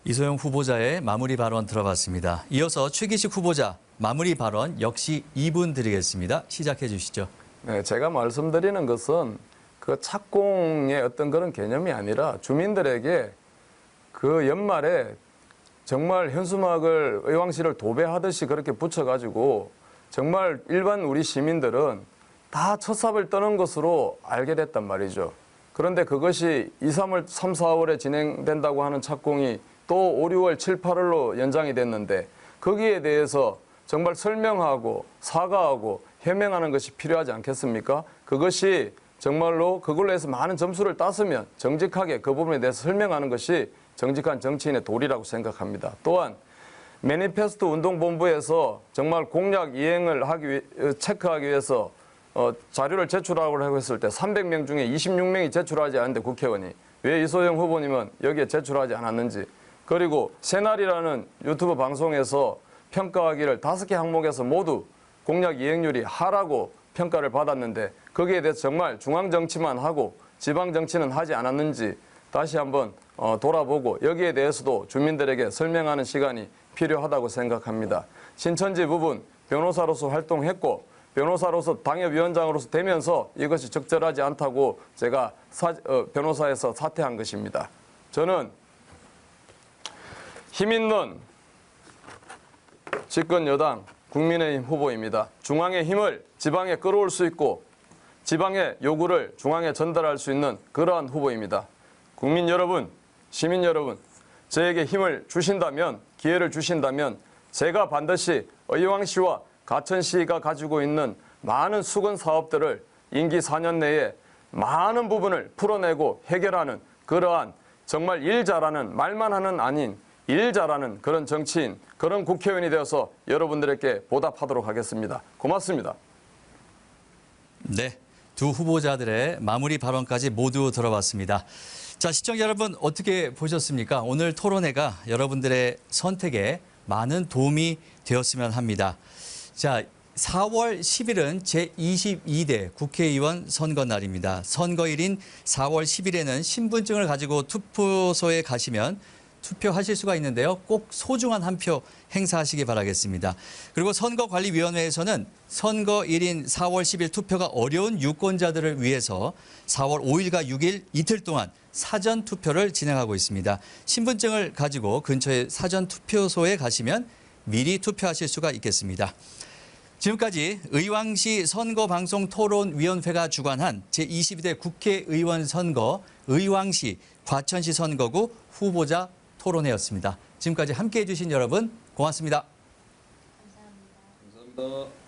이소영 후보자의 마무리 발언 들어봤습니다. 이어서 최기식 후보자 마무리 발언 역시 2분 드리겠습니다. 시작해 주시죠. 네, 제가 말씀드리는 것은 그 착공의 어떤 그런 개념이 아니라 주민들에게 그 연말에 정말 현수막을 의왕시를 도배하듯이 그렇게 붙여가지고 정말 일반 우리 시민들은 다 첫삽을 떠는 것으로 알게 됐단 말이죠. 그런데 그것이 2, 3월, 3, 4월에 진행된다고 하는 착공이 또 5, 6월, 7, 8월로 연장이 됐는데 거기에 대해서 정말 설명하고 사과하고 해명하는 것이 필요하지 않겠습니까? 그것이 정말로 그걸로 해서 많은 점수를 땄으면 정직하게 그 부분에 대해서 설명하는 것이 정직한 정치인의 도리라고 생각합니다. 또한 매니페스토 운동본부에서 정말 공약 이행을 체크하기 위해서 자료를 제출하라고 했을 때 300명 중에 26명이 제출하지 않는데 국회의원이 왜 이소영 후보님은 여기에 제출하지 않았는지, 그리고 새날이라는 유튜브 방송에서 평가하기를 5개 항목에서 모두 공약 이행률이 하라고 평가를 받았는데 거기에 대해서 정말 중앙정치만 하고 지방정치는 하지 않았는지 다시 한번 돌아보고 여기에 대해서도 주민들에게 설명하는 시간이 필요하다고 생각합니다. 신천지 부분 변호사로서 활동했고 변호사로서 당협위원장으로서 되면서 이것이 적절하지 않다고 제가 변호사에서 사퇴한 것입니다. 저는 힘 있는 집권 여당 국민의힘 후보입니다. 중앙의 힘을 지방에 끌어올 수 있고 지방의 요구를 중앙에 전달할 수 있는 그러한 후보입니다. 국민 여러분, 시민 여러분, 저에게 힘을 주신다면, 기회를 주신다면 제가 반드시 의왕시와 가천시가 가지고 있는 많은 수건 사업들을 임기 4년 내에 많은 부분을 풀어내고 해결하는 그러한 정말 일 잘하는, 말만 하는 아닌 일 잘하는 그런 정치인, 그런 국회의원이 되어서 여러분들에게 보답하도록 하겠습니다. 고맙습니다. 네, 두 후보자들의 마무리 발언까지 모두 들어봤습니다. 자, 시청자 여러분 어떻게 보셨습니까? 오늘 토론회가 여러분들의 선택에 많은 도움이 되었으면 합니다. 자, 4월 10일은 제22대 국회의원 선거 날입니다. 선거일인 4월 10일에는 신분증을 가지고 투표소에 가시면 투표하실 수가 있는데요. 꼭 소중한 한 표 행사하시기 바라겠습니다. 그리고 선거관리위원회에서는 선거일인 4월 10일 투표가 어려운 유권자들을 위해서 4월 5일과 6일 이틀 동안 사전 투표를 진행하고 있습니다. 신분증을 가지고 근처의 사전 투표소에 가시면 미리 투표하실 수가 있겠습니다. 지금까지 의왕시 선거방송토론위원회가 주관한 제22대 국회의원 선거 의왕시 과천시 선거구 후보자 토론회였습니다. 지금까지 함께해 주신 여러분 고맙습니다. 감사합니다.